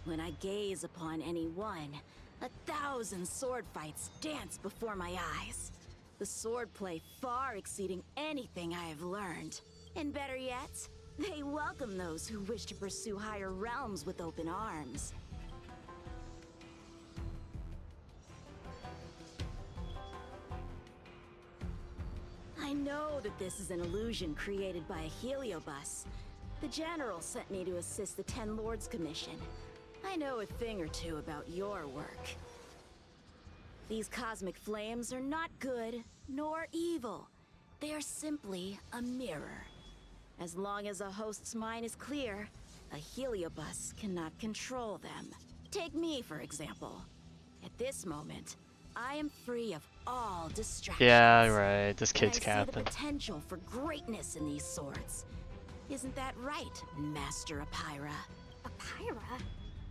When I gaze upon any one, 1,000 sword fights dance before my eyes. The swordplay far exceeding anything I have learned. And better yet, they welcome those who wish to pursue higher realms with open arms. I know that this is an illusion created by a heliobus. The general sent me to assist the Ten Lords Commission. I know a thing or two about your work. These cosmic flames are not good nor evil. They are simply a mirror. As long as a host's mind is clear, a heliobus cannot control them. Take me, for example. At this moment, I am free of all distractions. Yeah, right, this kid's And I see the captain. potential for greatness in these swords. Isn't that right, Master Apira? Apira?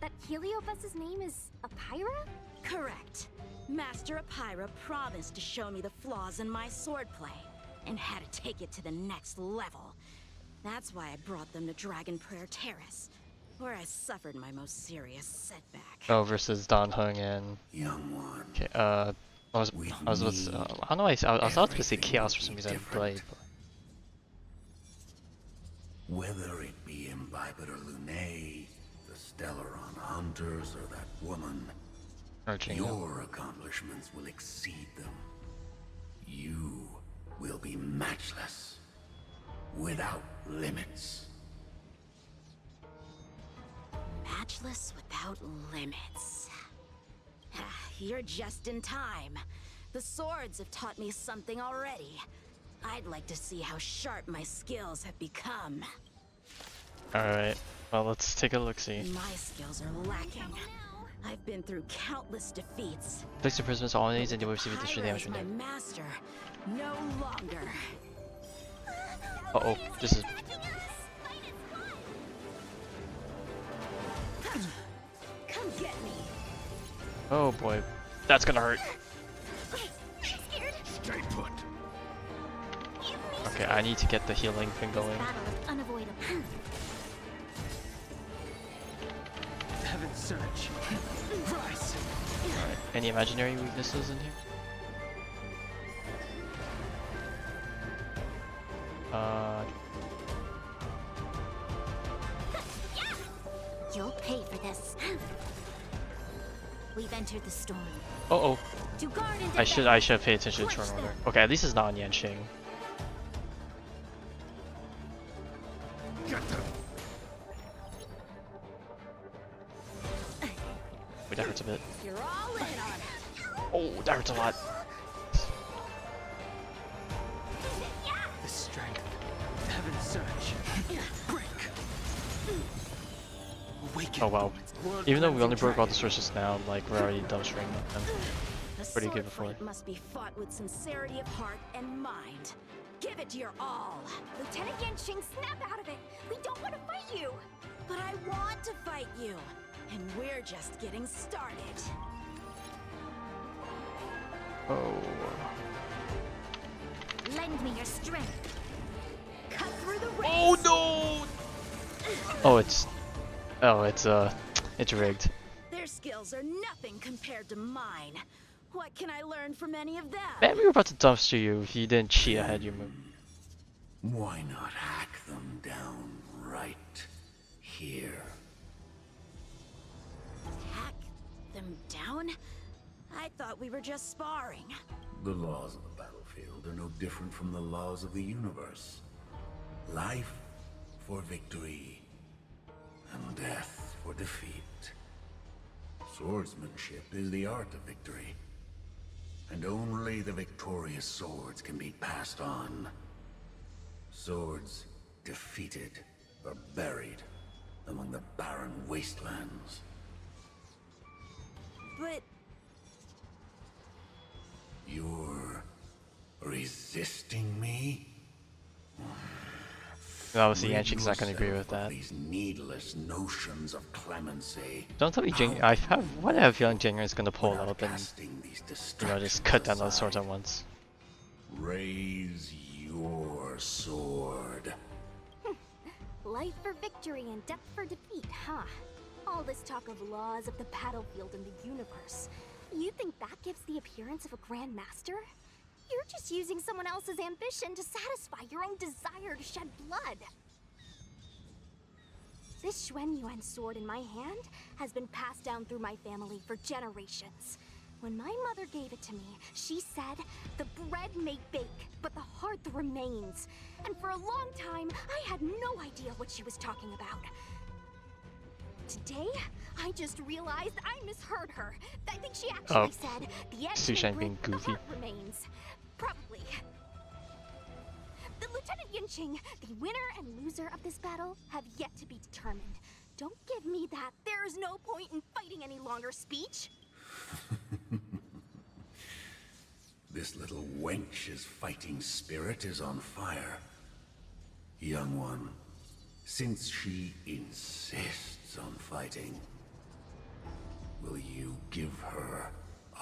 That heliobus's name is Apira? Correct. Master Apira promised to show me the flaws in my swordplay, and had to take it to the next level. That's why I brought them to Dragon Prayer Terrace, where I suffered my most serious setback. Oh, versus Dan Heng and... Young one. Okay, I was about to, I don't know, I was about to say Chaos for some reason, Blade. Whether it be Imbibed or Lunae, the Stellaron Hunters, or that woman, your accomplishments will exceed them. You will be matchless, without limits. Matchless without limits. You're just in time. The swords have taught me something already. I'd like to see how sharp my skills have become. Alright, well let's take a look-see. My skills are lacking. I've been through countless defeats. Place the prisoners on these and you will receive additional Apira damage is from my them. master, no longer. Uh-oh, this is... Come get me. Oh boy, that's gonna hurt. Stay put. Okay, I need to get the healing thing going. Battle is unavoidable. surge. Rise. Alright, any imaginary weaknesses in here? You'll pay for this. We've entered the storm. Oh. To guard and I should have paid attention to turn order. Okay, at least it's not on Yanqing. Wait, that hurts a bit. You're all in on it. Oh, that hurts a lot. The strength. Heaven's surge. Break. Awaken. Oh wow. Even though we only broke all the sources now, like we're already dumpstering them. The Pretty good sword before. fight must be fought with sincerity of heart and mind. Give it your all. Lieutenant Yanqing, snap out of it! We don't want to fight you! But I want to fight you, and we're just getting started. Oh. Lend me your strength. Cut through the race. Oh no! Oh, it's rigged. Their skills are nothing compared to mine. What can I learn from any of them? Man, we were about to dumpster you if you didn't cheat ahead your move. Why not hack them down right here? Hack them down? I thought we were just sparring. The laws of the battlefield are no different from the laws of the universe. Life for victory, and death for defeat. Swordsmanship is the art of victory, and only the victorious swords can be passed on. Swords defeated are buried among the barren wastelands. But You're resisting me? Obviously, Yanqing's not going to agree with that. These needless notions of clemency. Don't tell me Jing. I have a feeling Jinger is going to pull up and just cut down those swords at once. Raise your sword. Life for victory and death for defeat, huh? All this talk of laws of the battlefield and the universe. You think that gives the appearance of a Grand Master? You're just using someone else's ambition to satisfy your own desire to shed blood. This Xuan Yuan sword in my hand has been passed down through my family for generations. When my mother gave it to me, she said, "The bread may bake, but the heart remains." And for a long time, I had no idea what she was talking about. Today, I just realized I misheard her. I think she actually said, "The end may Sushan being break, the goofy. heart remains." Probably. The Lieutenant Yanqing, the winner and loser of this battle, have yet to be determined. Don't give me that "there's no point in fighting any longer" speech. This little wench's fighting spirit is on fire. Young one, since she insists on fighting, will you give her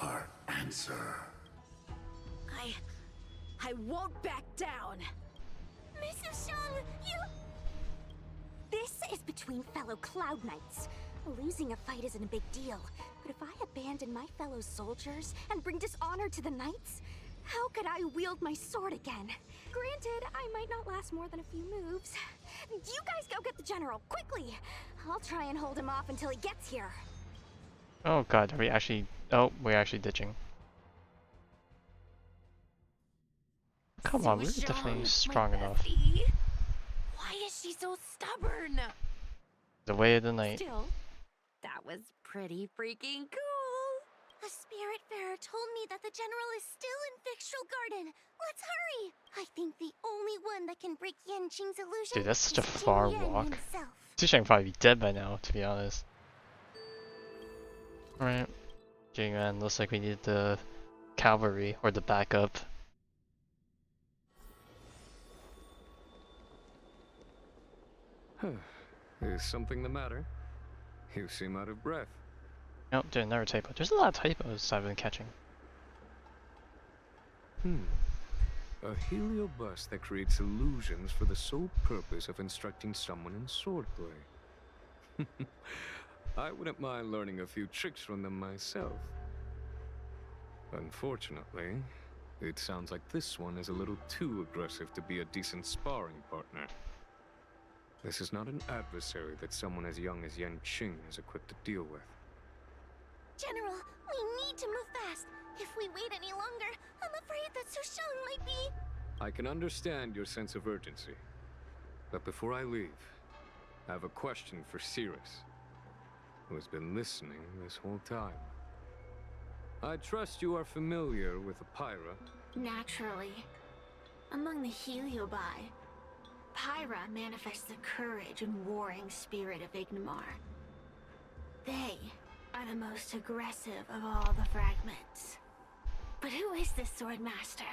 our answer? I won't back down. Mrs. Shang, you... This is between fellow Cloud Knights. Losing a fight isn't a big deal, but if I abandon my fellow soldiers and bring dishonor to the Knights, how could I wield my sword again? Granted, I might not last more than a few moves. You guys go get the General, quickly! I'll try and hold him off until he gets here. Oh god, are we actually... Oh, we're actually ditching. Come on, we're definitely strong enough. Why is she so stubborn? The way of the night. Still, that was pretty freaking cool. A Spiritfarer told me that the General is still in Victual Garden. Let's hurry! I think the only one that can break Yanqing's illusion Dude, that's such a is far Jin Yan walk. himself. Sushan can probably be dead by now, to be honest. Alright. Jingman, looks like we need the cavalry, or the backup. Is something the matter? You seem out of breath. Nope, did another typo. There's a lot of typos I've been catching. A heliobus that creates illusions for the sole purpose of instructing someone in swordplay. I wouldn't mind learning a few tricks from them myself. Unfortunately, it sounds like this one is a little too aggressive to be a decent sparring partner. This is not an adversary that someone as young as Yan Qing is equipped to deal with. General, we need to move fast. If we wait any longer, I'm afraid that Sushang might be... I can understand your sense of urgency. But before I leave, I have a question for Cirrus, who has been listening this whole time. I trust you are familiar with Pyra. Naturally. Among the Heliobi, Pyra manifests the courage and warring spirit of Ignimar. They are the most aggressive of all the fragments. But who is this sword master?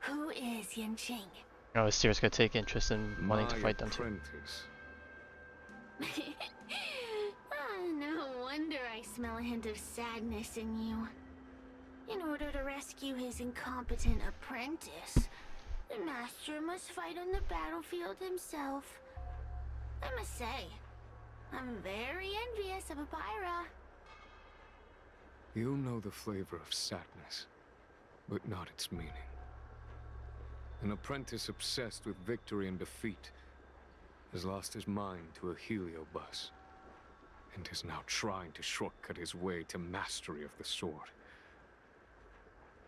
Who is Yan Qing? Oh, is Sirius gonna take interest in wanting to fight them too? No wonder I smell a hint of sadness in you. In order to rescue his incompetent apprentice, the master must fight on the battlefield himself. I must say, I'm very envious of Pyra. You know the flavor of sadness, but not its meaning. An apprentice obsessed with victory and defeat has lost his mind to a heliobus, and is now trying to shortcut his way to mastery of the sword.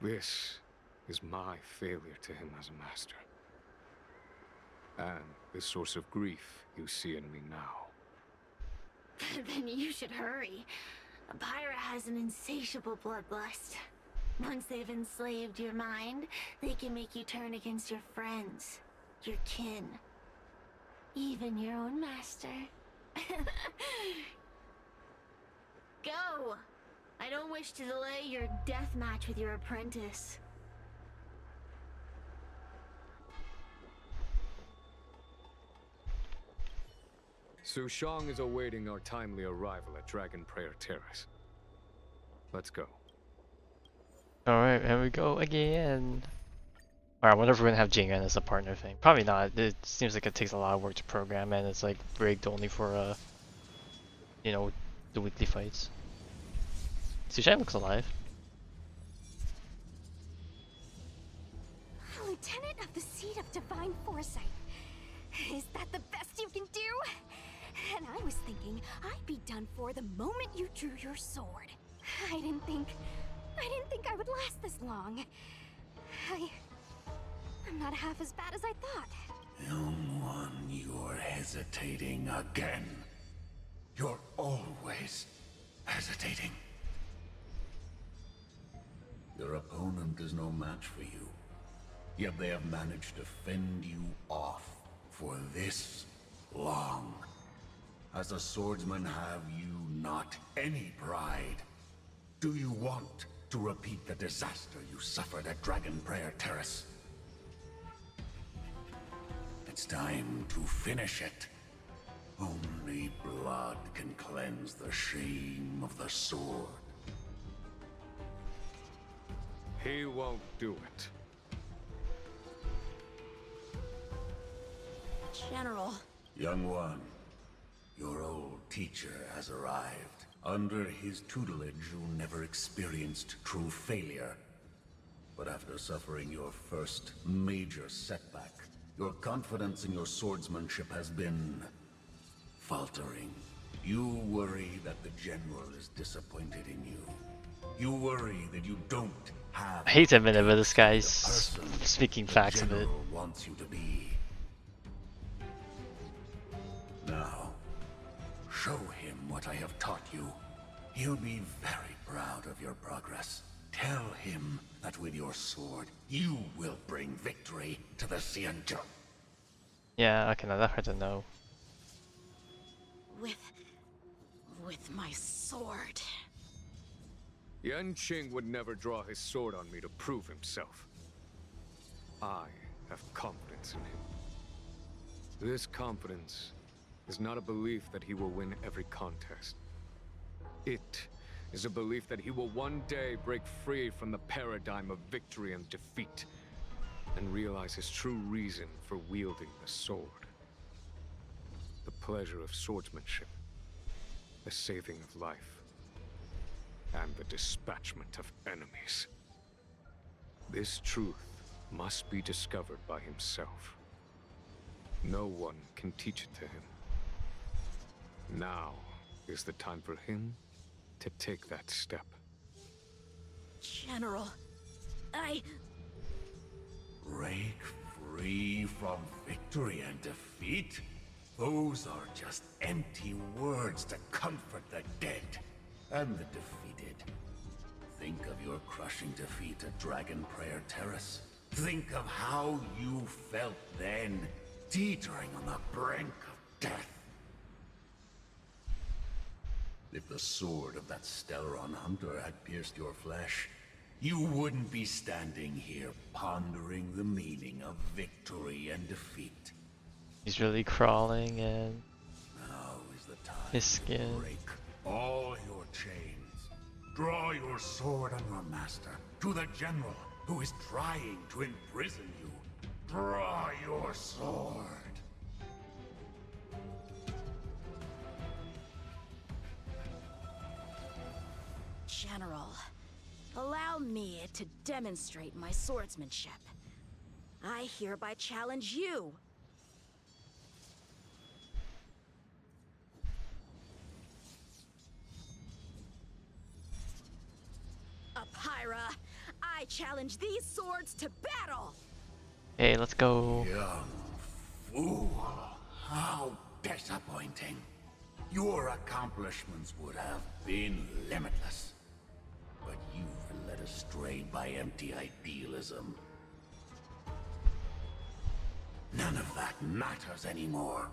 This is my failure to him as a master. And the source of grief you see in me now. Then you should hurry. Pyra has an insatiable bloodlust. Once they've enslaved your mind, they can make you turn against your friends, your kin, even your own master. Go! I don't wish to delay your death match with your apprentice. Sushang is awaiting our timely arrival at Dragon Prayer Terrace. Let's go. Alright, here we go again. Alright, I wonder if we're gonna have Jingan as a partner thing. Probably not. It seems like it takes a lot of work to program, and it's like rigged only for you know, the weekly fights. Sushang looks alive. Lieutenant of the Seat of Divine Foresight. Is that the best you can do? And I was thinking I'd be done for the moment you drew your sword. I didn't think I would last this long. I'm not half as bad as I thought. Young one, you're hesitating again. You're always hesitating. Your opponent is no match for you. Yet they have managed to fend you off for this long. As a swordsman, have you not any pride? Do you want to repeat the disaster you suffered at Dragon Prayer Terrace? It's time to finish it. Only blood can cleanse the shame of the sword. He won't do it. General. Young one, your old teacher has arrived. Under his tutelage, you never experienced true failure. But after suffering your first major setback, your confidence in your swordsmanship has been faltering. You worry that the general is disappointed in you. You worry that you don't have... I hate to admit it, but this guy's speaking facts of it. Wants you to be. Now, show him what I have taught you. He'll be very proud of your progress. Tell him that with your sword, you will bring victory to the Xianzhou. Yeah, okay, now that hurt to know. With my sword. Yan Qing would never draw his sword on me to prove himself. I have confidence in him. This confidence is not a belief that he will win every contest. It is a belief that he will one day break free from the paradigm of victory and defeat, and realize his true reason for wielding the sword. The pleasure of swordsmanship. the saving of life, and the dispatchment of enemies. This truth must be discovered by himself. No one can teach it to him. Now is the time for him to take that step. General, Break free from victory and defeat? Those are just empty words to comfort the dead and the defeated. Think of your crushing defeat at Dragon Prayer Terrace. Think of how you felt then, teetering on the brink of death. If the sword of that Stellaron hunter had pierced your flesh, you wouldn't be standing here pondering the meaning of victory and defeat. He's really crawling and Now is the time his skin. to break all your chains. Draw your sword on your master, to the general who is trying to imprison you. Draw your sword. General, allow me to demonstrate my swordsmanship. I hereby challenge you. Apyra, I challenge these swords to battle! Hey, let's go. Young fool. How disappointing. Your accomplishments would have been limitless. But you've been led astray by empty idealism. None of that matters anymore.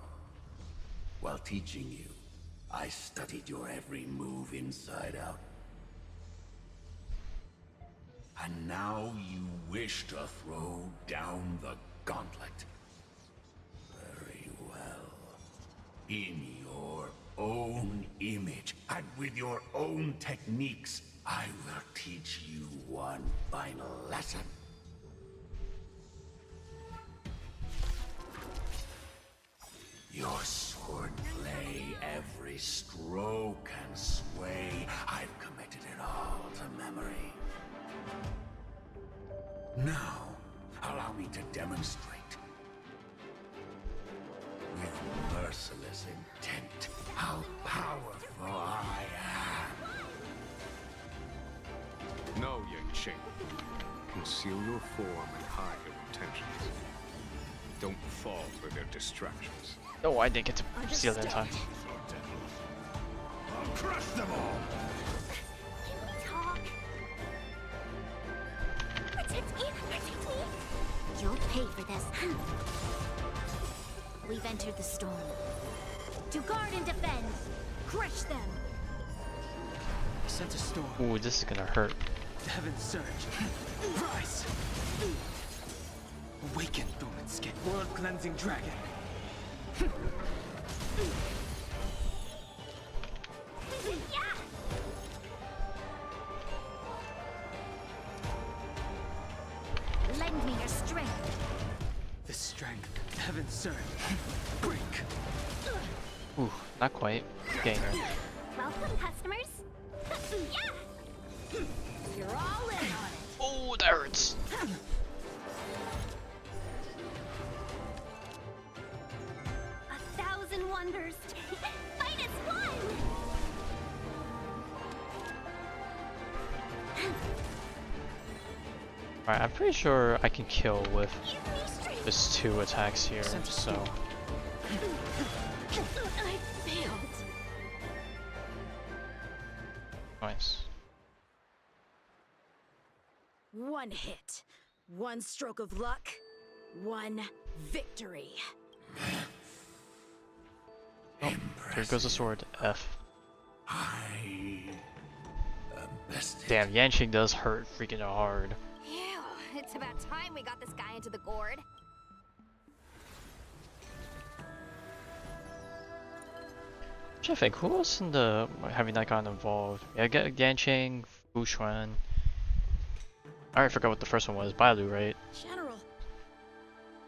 While teaching you, I studied your every move inside out. And now you wish to throw down the gauntlet. Very well. In your own image, and with your own techniques, I will teach you one final lesson. Your swordplay, every stroke and sway, I've committed it all to memory. Now, allow me to demonstrate. With merciless intent, how powerful I am. No, Yang Qing. Conceal your form and hide your intentions. Don't fall for their distractions. Oh, I didn't get to steal it in time. I'll crush them all! Talk. Protect me! Protect me! You'll pay for this. We've entered the storm. To guard and defend! Crush them! Sense a storm. Ooh, this is gonna hurt. The heavens surge. Rise! Awaken, dormant skin. World-cleansing dragon. Lend me your strength. The strength. The heavens surge. Break. Ooh, not quite. Getting there. Welcome, customers. Yeah! You're all in on it. Oh, that hurts. A thousand wonders. Fight as one! Alright, I'm pretty sure I can kill with just 2 attacks here, so. I failed. Nice. One hit, one stroke of luck, one victory. Oh, here goes the sword. F. I am bested. Damn, Yanqing does hurt freaking hard. Ew, it's about time we got this guy into the gourd. I think who else in the having that gotten involved? Yeah, Yanqing, Fuxuan. I already forgot what the first one was. Bailu, right? General,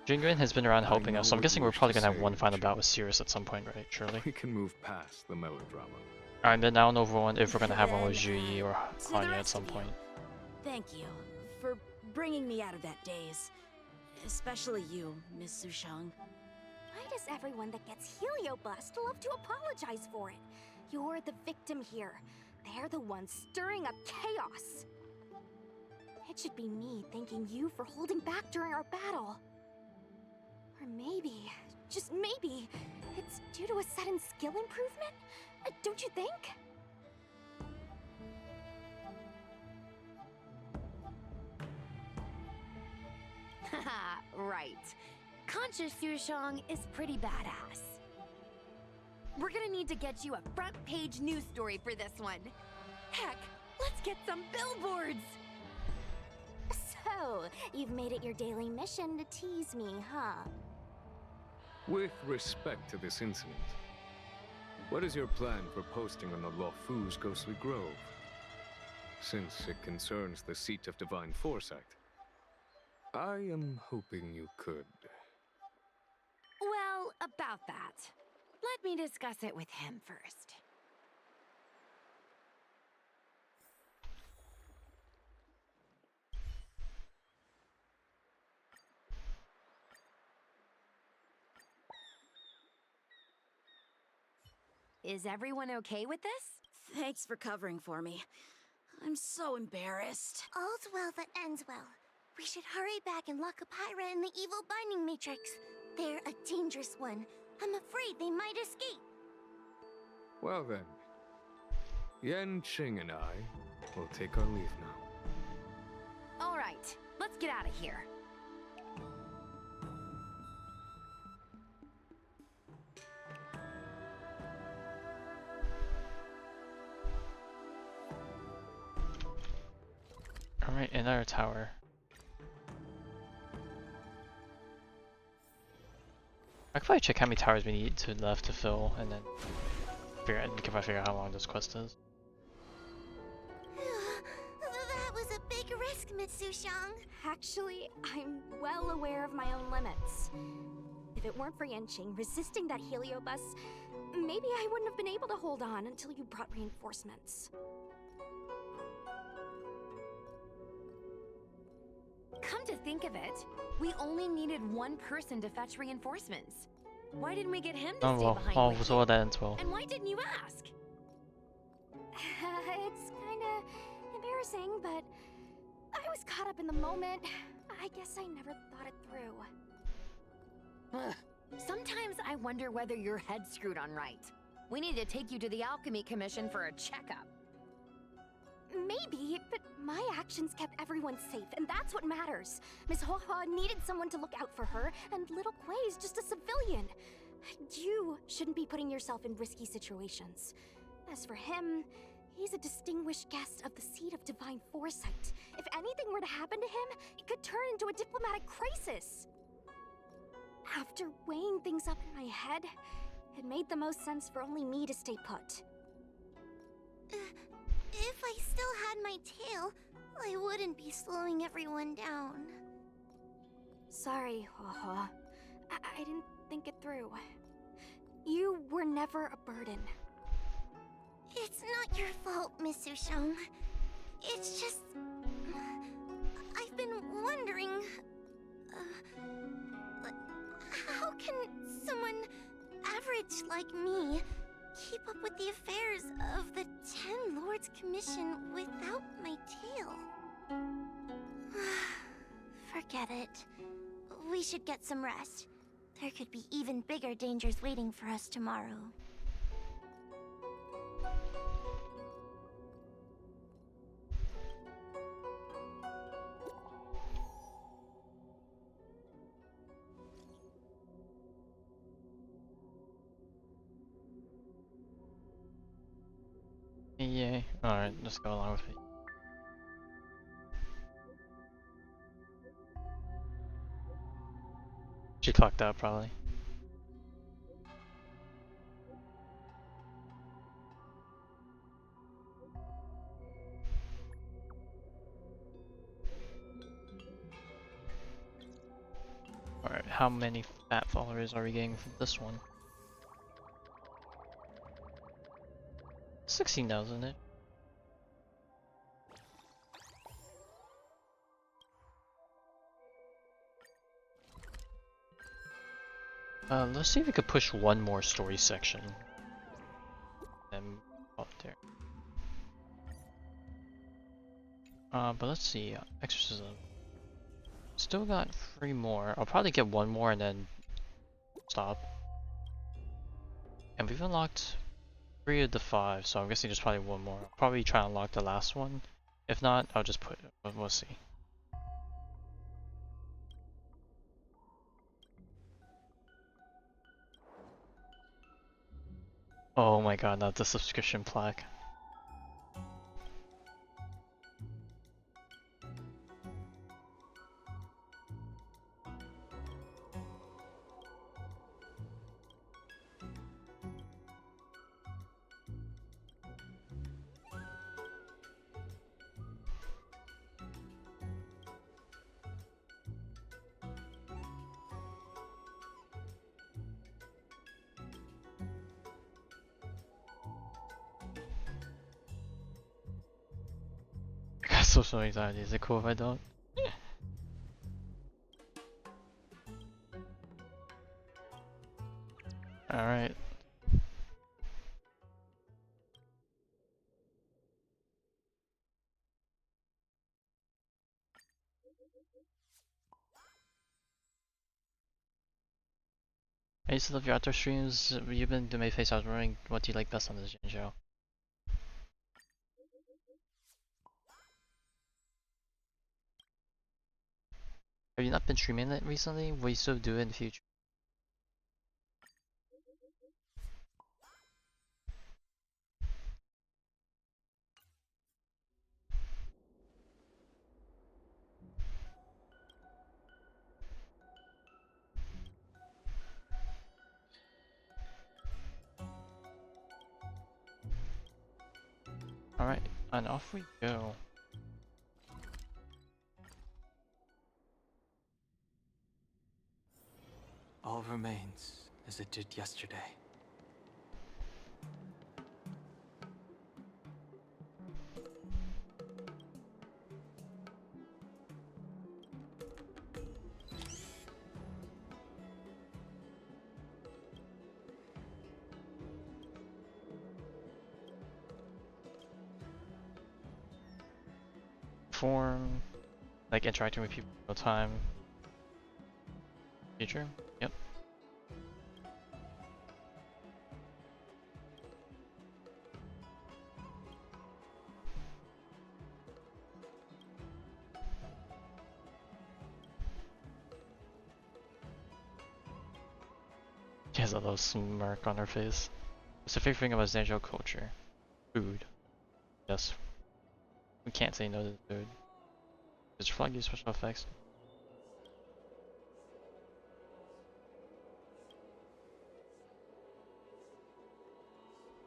Jingyuan has been around helping I us, so I'm know guessing what we're you probably wish gonna to have one say, final Jin. bout with Sirius at some point, right? Surely. We can move past the melodrama. And then I don't know if we're gonna have one with And, Zhuyi or to the Hanya at rest some of you, point. Thank you for bringing me out of that daze. Especially you, Miss Sushang. Why does everyone that gets heliobust love to apologize for it? You're the victim here. They're the ones stirring up chaos. It should be me thanking you for holding back during our battle. Or maybe, just maybe, it's due to a sudden skill improvement? Don't you think? Haha, right. Conscious Yushang is pretty badass. We're gonna need to get you a front page news story for this one. Heck, let's get some billboards! So, you've made it your daily mission to tease me, huh? With respect to this incident, what is your plan for posting on the Luofu's Ghostly Grove? Since it concerns the seat of divine foresight, I am hoping you could. Well, about that. Let me discuss it with him first. Is everyone okay with this? Thanks for covering for me. I'm so embarrassed. All's well that ends well. We should hurry back and lock up Hyra in the evil binding matrix. They're a dangerous one. I'm afraid they might escape. Well then, Yan Qing and I will take our leave now. All right, let's get out of here. Alright, another tower. I could probably check how many towers we need left to fill, and then figure out how long this quest is. That was a big risk, Miss Sushang. Actually, I'm well aware of my own limits. If it weren't for Yanqing resisting that heliobus, maybe I wouldn't have been able to hold on until you brought reinforcements. Come to think of it, we only needed one person to fetch reinforcements. Why didn't we get him to stay behind with so you? that ends well. And why didn't you ask? It's kinda embarrassing, but I was caught up in the moment. I guess I never thought it through. Ugh. Sometimes I wonder whether your head's screwed on right. We need to take you to the Alchemy Commission for a checkup. Maybe, but my actions kept everyone safe, and that's what matters. Miss Hoa needed someone to look out for her, and little Kuei's just a civilian. You shouldn't be putting yourself in risky situations. As for him, he's a distinguished guest of the seat of divine foresight. If anything were to happen to him, it could turn into a diplomatic crisis. After weighing things up in my head, it made the most sense for only me to stay put. If I still had my tail, I wouldn't be slowing everyone down. Sorry, Hoa. I didn't think it through. You were never a burden. It's not your fault, Miss Sushang. It's just... I've been wondering... how can someone average like me keep up with the affairs of the 10 Lords Commission without my tail? Forget it. We should get some rest. There could be even bigger dangers waiting for us tomorrow. Yay. Alright, let's go along with it. She clocked out, probably. Alright, how many fat followers are we getting from this one? 16,000 it. Let's see if we could push one more story section. Then up there. But let's see, exorcism. Still got 3 more. I'll probably get 1 more and then stop. And we've unlocked 3 of the 5, so I'm guessing there's probably 1 more. I'll probably try and unlock the last one. If not, I'll just put it. We'll see. Oh my god, not the subscription plaque. I got social anxiety. Is it cool if I don't? Alright. I used to love your outdoor streams. You've been to my face. I was wondering, what do you like best on this show? Have you not been streaming it recently? Will you still do it in the future? Alright, and off we go. All remains as it did yesterday. Form, like interacting with people in real time. Future? Yep. She has a little smirk on her face. What's the favorite thing about Zanjo culture? Food. Yes. We can't say no to food. Does your flag use special effects?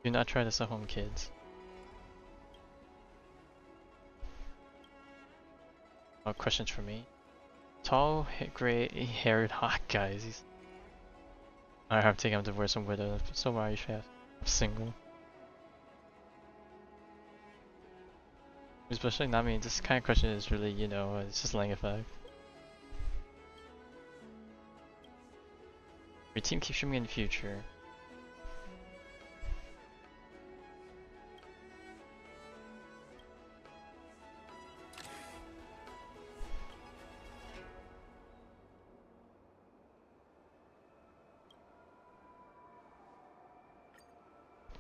Do not try this at home, kids. Oh, questions for me? Tall, gray-haired, hot guys. Alright, I'm taking him to wear some widow. So are you, chef? I'm single. Especially not me. This kind of question is really, you know, it's just Lang effect. Your team keeps streaming in the future.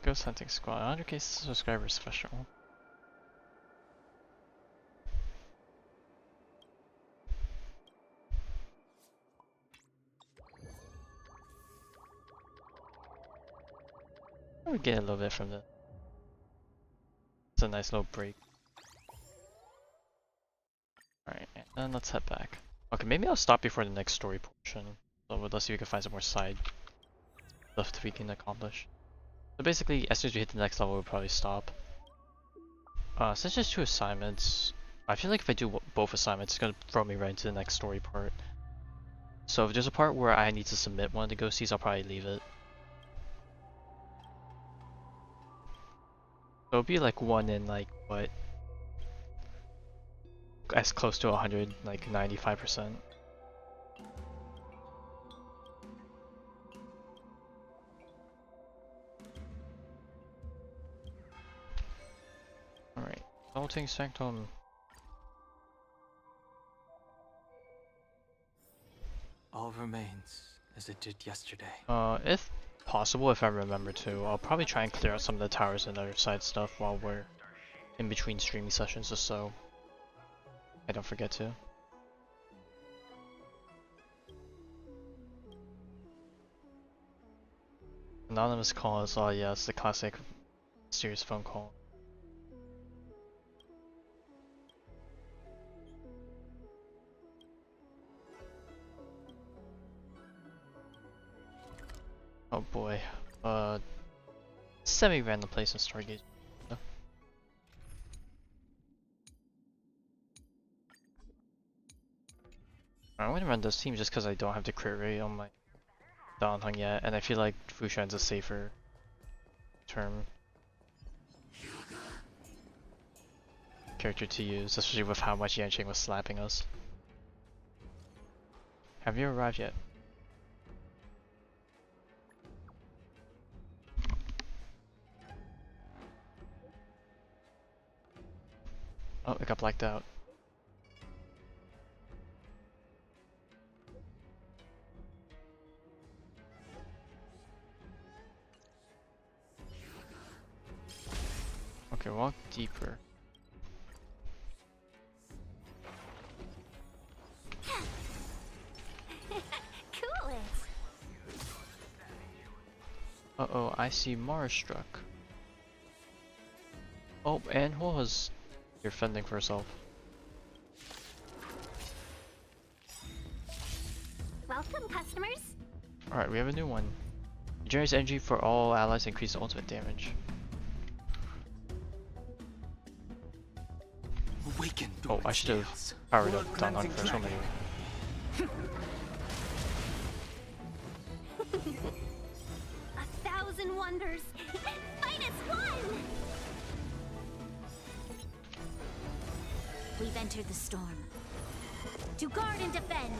Ghost Hunting Squad, 100k subscribers special. We get a little bit from the. It's a nice little break. Alright, and then let's head back. Okay, maybe I'll stop before the next story portion. So let's see if we can find some more side stuff we can accomplish. So basically, as soon as we hit the next level, we'll probably stop. Since there's 2 assignments, I feel like if I do both assignments, it's gonna throw me right into the next story part. So if there's a part where I need to submit one of the ghosties, I'll probably leave it. So it'll be like one in like what? As close to 100, like 95%. Alright, Salting Sanctum. All remains as it did yesterday. If possible, if I remember to, I'll probably try and clear out some of the towers and other side stuff while we're in between streaming sessions, just so I don't forget to. Anonymous calls, oh yeah, it's the classic serious phone call. Oh boy, semi-random place in Stargate. No. I want to run this team just because I don't have the crit rate on my Dawn Hung yet, and I feel like Fushan's a safer term character to use, especially with how much Yanqing was slapping us. Have you arrived yet? Oh, it got blacked out. Okay, walk deeper. Cool it. Uh-oh, I see Mars struck. Oh, and who was here fending for herself? Welcome, customers. Alright, we have a new one. Generates energy for all allies, increase ultimate damage. Awaken, Oh, I should have powered up Dawn Hung first one maybe. 1,000 wonders. Fight as one. We've entered the storm. To guard and defend!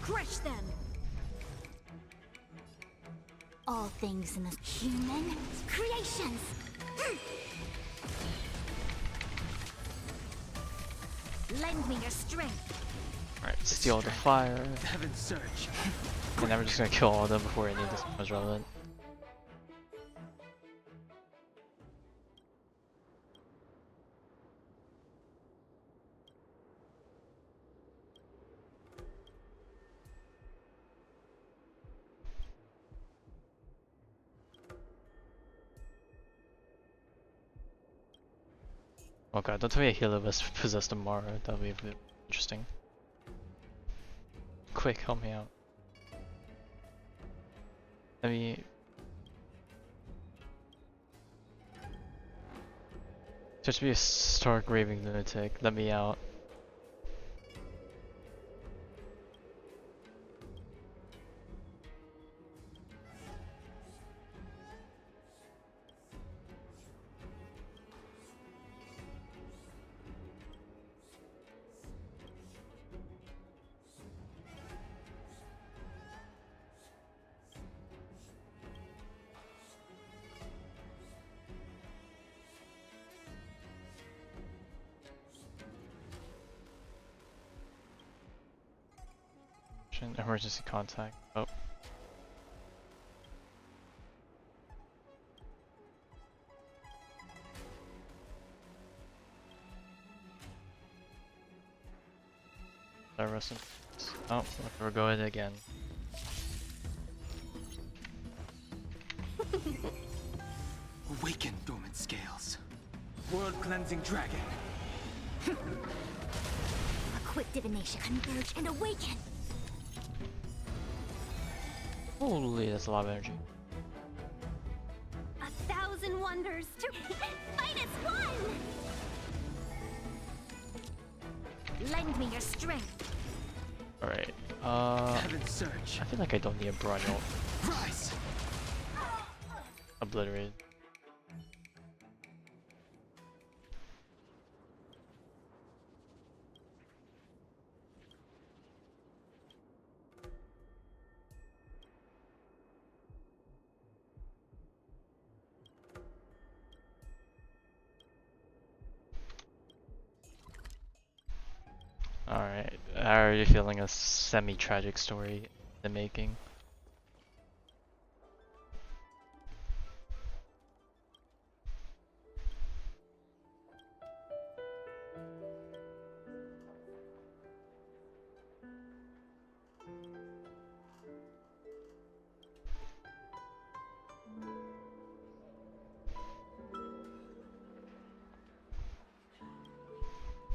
Crush them! All things in this human creations! Lend me your strength! Alright, steal the fire. Heaven surge. And then we're just gonna kill all of them before any of this becomes relevant. Oh god, don't tell me a healer was possessed tomorrow. That would be a bit interesting. Quick, help me out. Let me... Just be a stark raving lunatic. Let me out. Emergency contact. Oh. Rest in peace. Oh, okay, we're going again. Awaken, dormant scales. World cleansing dragon. A quick divination, converge and awaken! Holy, that's a lot of energy. 1,000 wonders to fight as one. Lend me your strength! Alright. Heaven's search. I feel like I don't need a Bronyo. Rise. Obliterated. Alright, how are you feeling a semi-tragic story in the making?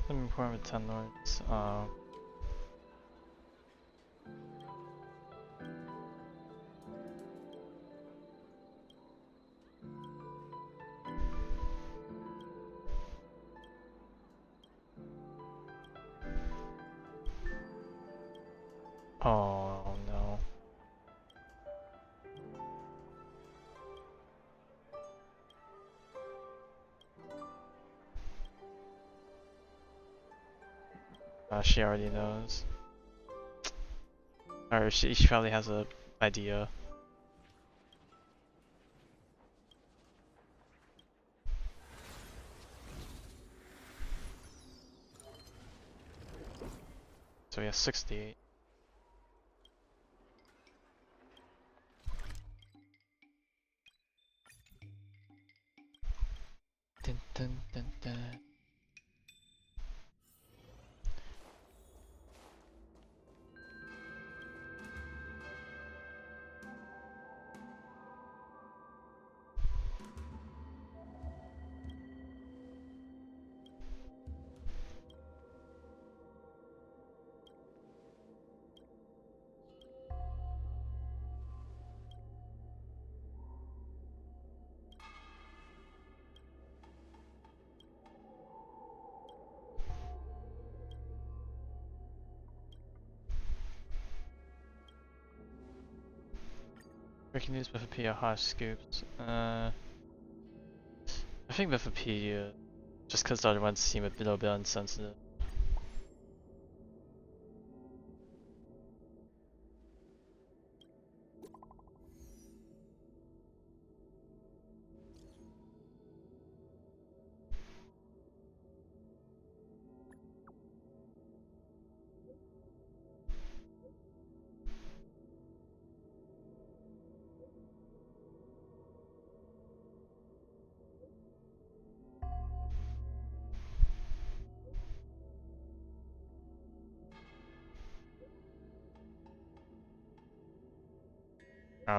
Let me pour with 10 lords. Oh no. She already knows. Or she probably has a idea. So we have 68. Dun, dun, dun, dun. Breaking news with a P or high scoops. I think with a P, just because the other ones seem a little bit insensitive.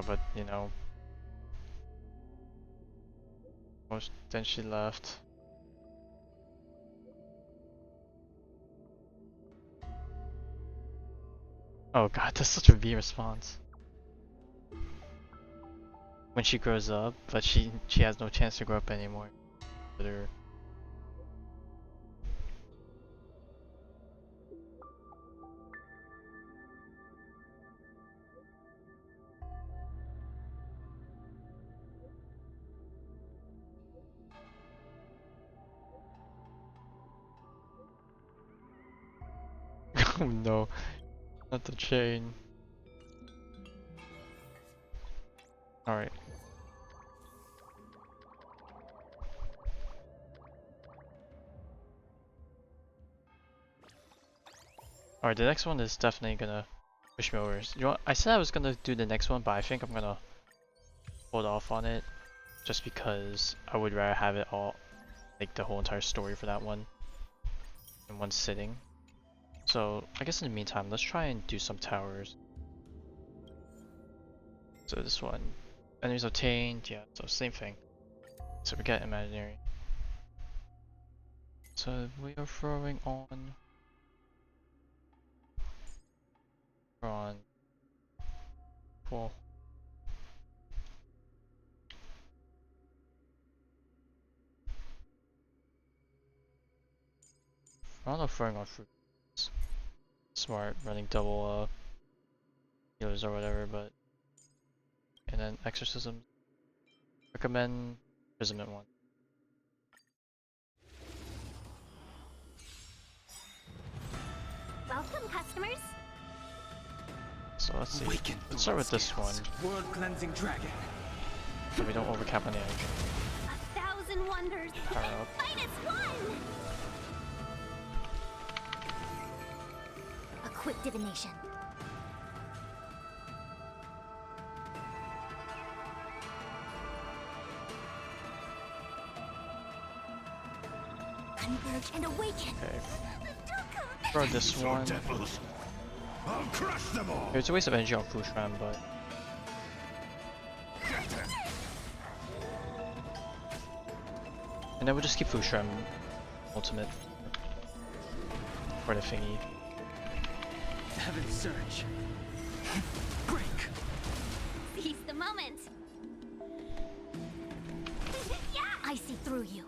But you know, then she left. Oh god, that's such a V response. When she grows up, but she has no chance to grow up anymore. But her oh no, not the chain. Alright. Alright, the next one is definitely gonna push me over. You know what? I said I was gonna do the next one, but I think I'm gonna hold off on it. Just because I would rather have it all, like the whole entire story for that one, in one sitting. So, I guess in the meantime, let's try and do some towers. So this one, enemies obtained, yeah, so same thing. So we get imaginary. So we are throwing on Prawn. Cool. I don't know if throwing on fruits. Smart, running double healers or whatever, but and then exorcism. Recommend imprisonment one. Welcome, customers. So let's see. Awaken Let's start with this one, World cleansing dragon. so we don't overcap on the energy. 1,000 wonders. Power up. Fight as one. A quick divination. Converge and awaken. Okay. Throw this one. I'll crush them all. It's a waste of energy on Fushram, but and then we'll just keep Fushram ultimate for the thingy. Heaven surge. Break. Seize the moment. Yeah, I see through you.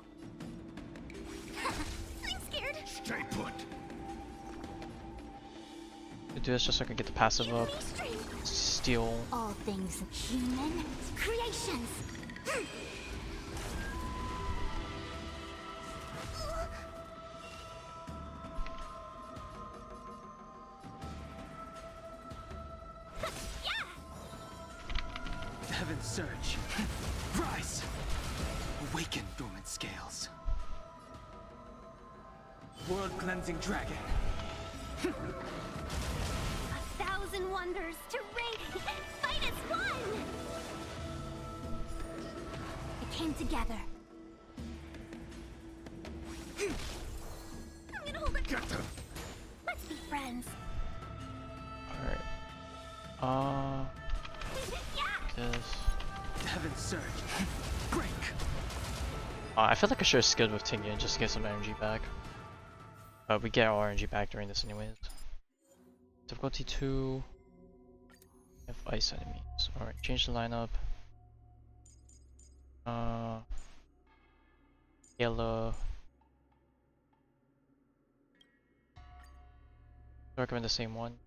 I'm scared. Stay put. To do this just so I can get the passive up. Steal. All things human creations. Heaven surge. Rise. Awaken dormant scales. World cleansing dragon. 1,000 wonders to reign. Fight as one. It came together. I'm gonna hold it. Get them. Let's be friends. Alright. Yeah. This. Heaven surge. Break. I feel like I should have skilled with Tingyun just to get some energy back. But we get our energy back during this anyways. Difficulty 2. Have ice enemies. Alright, change the lineup. Yellow. I recommend the same one.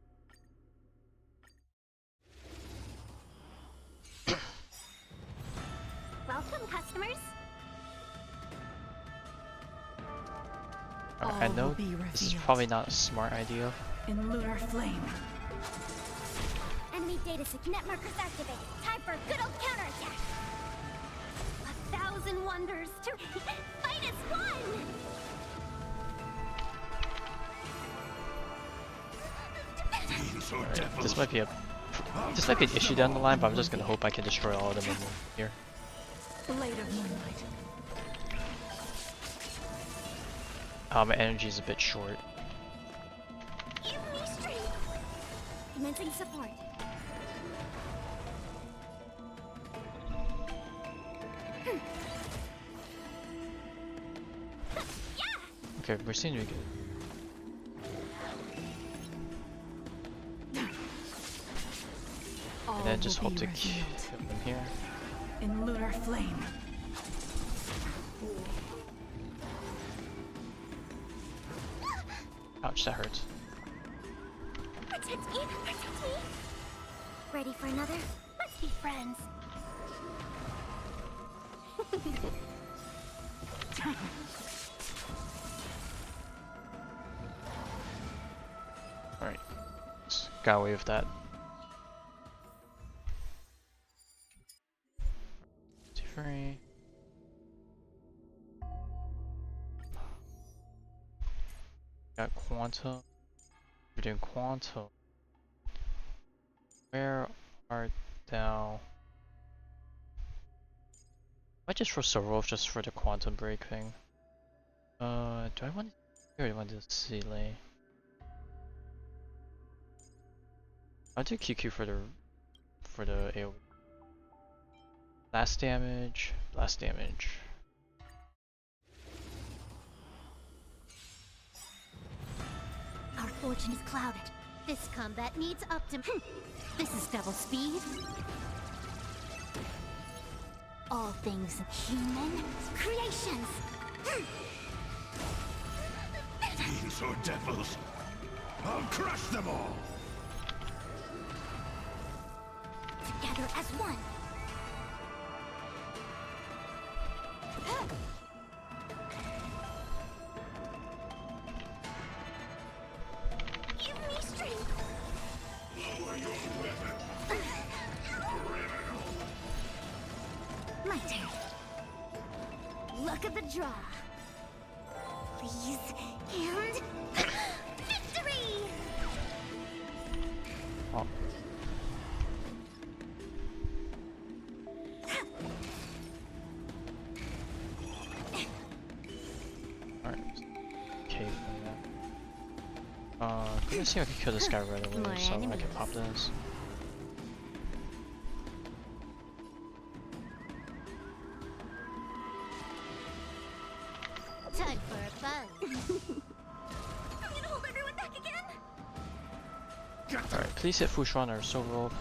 Welcome, customers. I know this is probably not a smart idea. In lunar flame. Enemy data net markers activated. Time for a good old counterattack. 1,000 wonders to fight as one. Alright, this might be an issue down the line, but I'm just gonna hope I can destroy all of them in here. Blade of moonlight. My energy is a bit short. Give me strength. Commencing support. Okay, we're seeing to be good. And then just hope to kill them here. In lunar flame. Ouch, that hurts. Protect me, protect me. Ready for another? Let's be friends. Alright. Got away with that. Free. Got Quantum. We're doing Quantum. Where art thou? I just for Sorov just for the Quantum break thing. Do I want to? I already want to Seeley. I'll do QQ for the AoE. Blast damage, blast damage. Our fortune is clouded. This combat needs optim. This is double speed. All things human creations. Fiends or devils, I'll crush them all. as one. Give me strength. Lower your weapon. My turn. Look at the draw. Please, and victory! Oh. Alright. Okay, I'm gonna see if I can kill this guy right away More so I enemies. can pop this. Time for a buzz. I'm gonna hold everyone back again. Alright, please hit Foxian or Silver Rope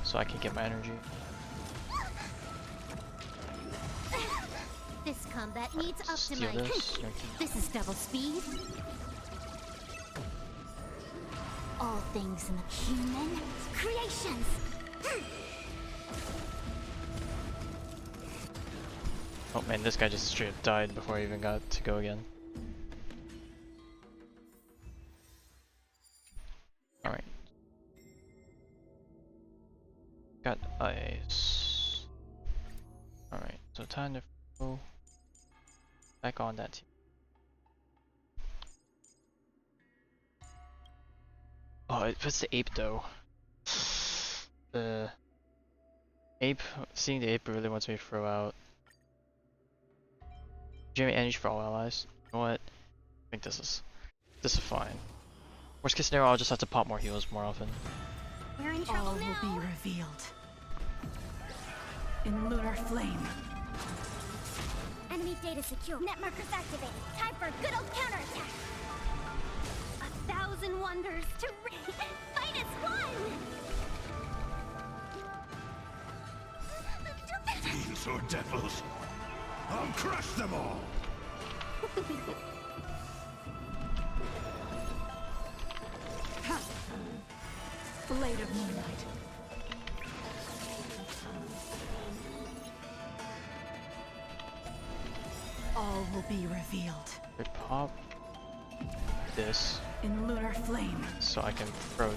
so I can get my energy. This combat needs Steal optimizing. this. This is double speed. All things in the human creations. Oh man, this guy just straight up died before I even got to go again. Alright. Got ice. Alright, so time to go back on that team. Oh, it puts the ape though. The ape, seeing the ape really wants me to throw out. Generate energy for all allies. You know what? I think this is fine. Worst case scenario, I'll just have to pop more heals more often. We're in trouble All now. will be revealed. In lunar flame. Enemy data secure. Net markers activated. Time for a good old counterattack. 1,000 wonders to fight as one. Fiends or devils, I'll crush them all! Blade of moonlight. All will be revealed. I pop this In lunar flame. so I can throw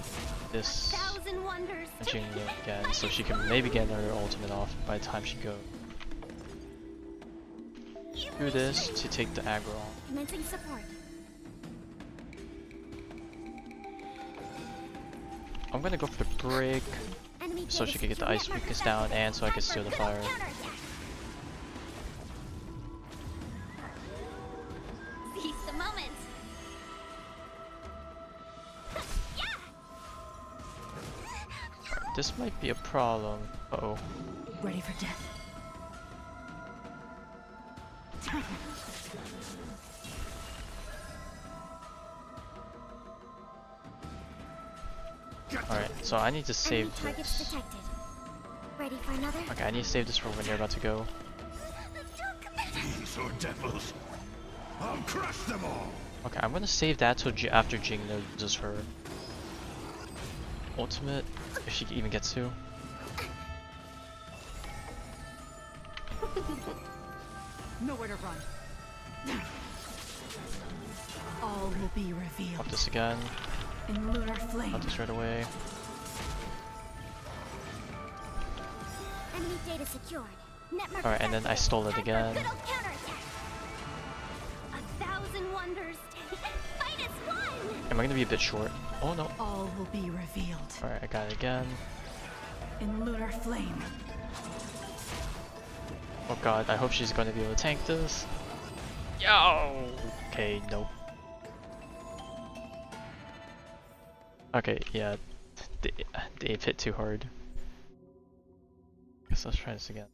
this 1,000 wonders at to Jing again, so she can maybe get another ultimate off by the time she goes. Do this to take the aggro off. commencing support. I'm gonna go for the break Enemy so data she can get the secure. ice Net weakness markers down activated. and so I can Time for steal a the good old fire. counterattack. Seize the moment. This might be a problem. Uh-oh. Ready for death. Alright, so I need to save Enemy targets this. detected. Ready for another? Okay, I need to save this for when they're about to go. Fiends or devils, I'll crush them all! Okay, I'm gonna save that till after Jing uses her ultimate, if she even gets to. Nowhere to run. All will be revealed. Pop this again. In lunar flame. Pop this right away. Enemy data secured. Net markers Alright, and then I activated. stole it Time for a again. good old counterattack. 1,000 wonders to fight as one. Am I gonna be a bit short? Oh no. All will be revealed. Alright, I got it again. In lunar flame. Oh god, I hope she's gonna be able to tank this. Yo! Okay, nope. Okay, yeah. The ape hit too hard. Guess let's try this again.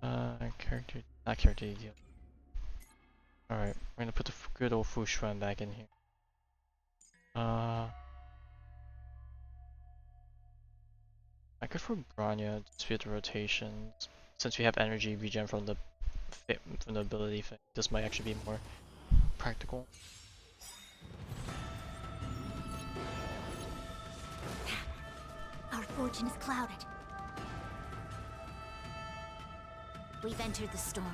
Not character deal. Alright, we're gonna put the good old Foxian back in here. I could for Branya speed the rotations. Since we have energy regen from the ability thing, this might actually be more practical. Our forge vision is clouded. We've entered the storm.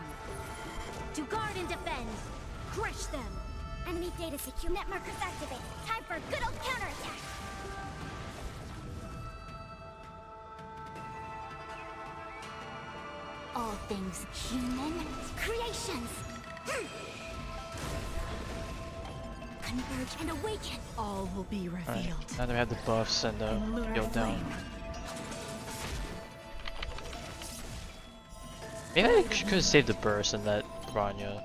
To guard and defend! Crush them! Enemy data secure. Net markers activated. Time for a good old counterattack. All things human creations! Converge and awaken! All will be revealed. Alright, now that we have the buffs and the build down. Maybe I could have saved the burst and let Rania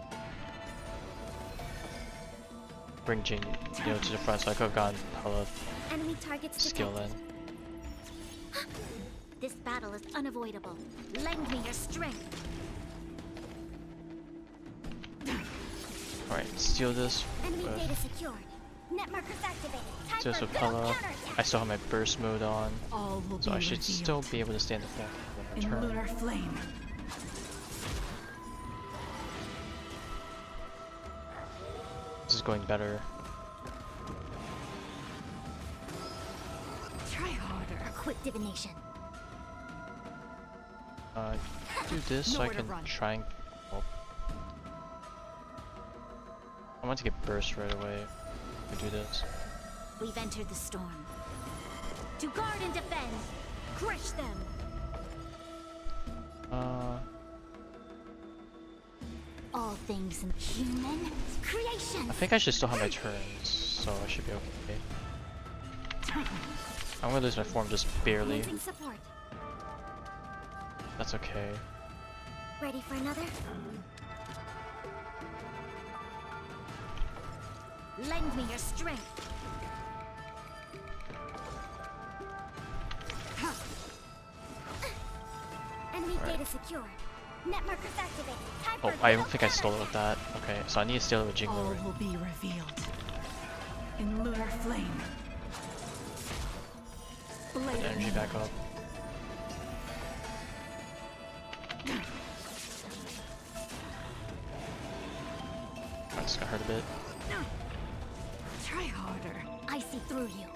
bring Jin to the front, so I could have gotten hella Enemy targets skill in. detected. This battle is unavoidable. Lend me your strength. Alright, steal this Enemy with data secured. Net markers activated. Time steal this for a with good old Pella. counterattack. I still have my burst mode on, All will so be I should revealed. still be able to stand the full In turn. lunar flame. This is going better. Try harder. A quick divination. Do this so I Nowhere to can run. try and. Oh. I want to get burst right away. I do this. We've entered the storm. To guard and defend! Crush them! All things in human creations! I think I should still have my turns, so I should be okay. I'm gonna lose my form just barely. Losing support. That's okay. Ready for another? Lend me your strength! Enemy data secured. Net markers activated. Time for Oh, a I good don't old think I stole it with counterattack. that. Okay, so I need to steal it with All Jingler. will be revealed. In lunar flame. Put Blade the energy back up. I just got hurt a bit. Try harder. I see through you.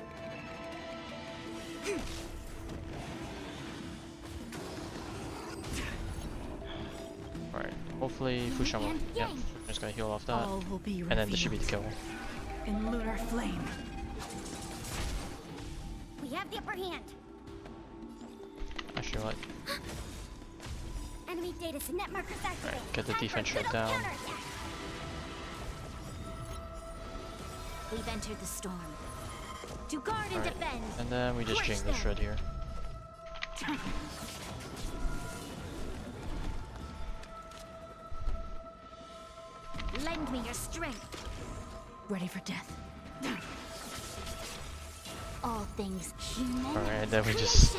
Alright, hopefully Fushan will. Yep, just gonna heal off that. All will be revealed. And then this should be the kill. In lunar flame. We have the upper hand. Actually, what? Enemy data net markers activated. Alright, get the Time for a defense good shut old down. counterattack. We've entered the storm. To guard and Alright, defend! and then we just Crush Jing the them. shred here. Lend me your strength! Ready for death. All things human Alright, and then we just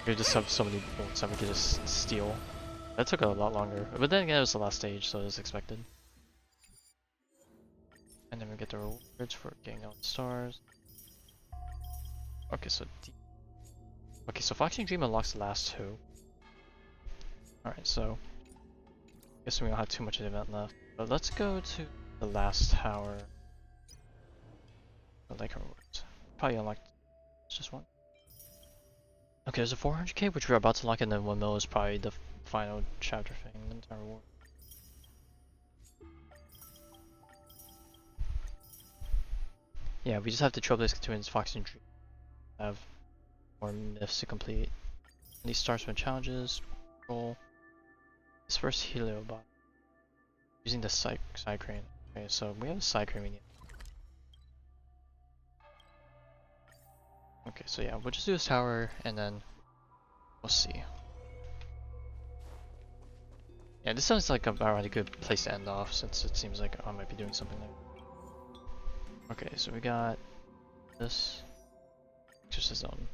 creations. have so many bolts that we could just steal. That took a lot longer, but then again it was the last stage, so it was expected. And then we get the rewards for getting all the stars. Okay, so Foxian Dream unlocks the last two. Alright, so guess we don't have too much of the event left. But let's go to the last tower. Like rewards. Probably unlocked just one. Okay, there's a 400k which we're about to lock, and then 1 mil is probably the final chapter thing, the entire reward. Yeah, we just have to Trailblaze Twins, Foxian Dream. Have more myths to complete. And these stars from challenges. Roll. This first Helio bot. Using the side crane. Okay, so we have a side crane we need. Okay, so yeah, we'll just do this tower and then we'll see. Yeah, this sounds like about a good place to end off since it seems like I might be doing something there. Okay, so we got this. Exorcism.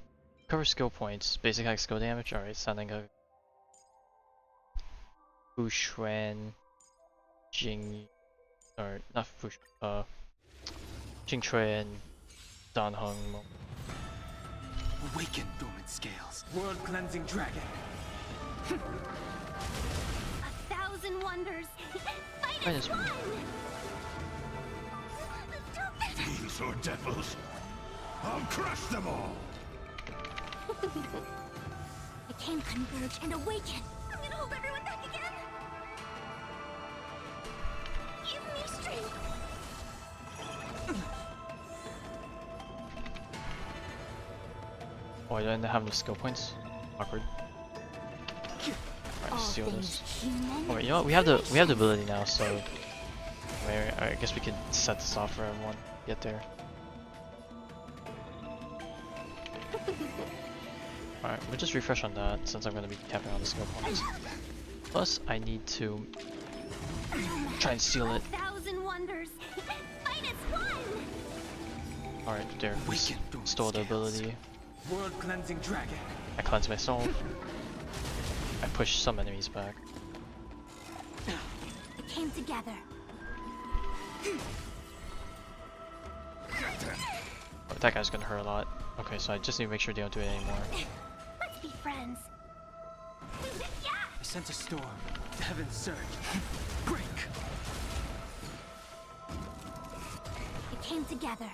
Cover skill points. Basic attack skill damage. Alright, sounding a Fushuan Jing, or not Fush, Jing Shui and Dan Heng. Awaken, dormant scales. World cleansing dragon. 1,000 wonders. Fight Right, as it's- one. Fiends or devils, I'll crush them all! can converge and awaken. I'm gonna hold everyone back again. Give me strength. Oh, I didn't have any skill points. Awkward. Alright, steal this. Oh, you know what? We have the ability now, so I guess we could set this off for everyone. Get there. Alright, we'll just refresh on that since I'm gonna be tapping on the skill points. Plus, I need to try and steal it. Alright, there. We stole the ability. World cleansing dragon. I cleanse myself. I push some enemies back. It came together. Oh, that guy's gonna hurt a lot. Okay, so I just need to make sure they don't do it anymore. Let's be friends. I sense a storm. Heaven's surge. Break. It came together.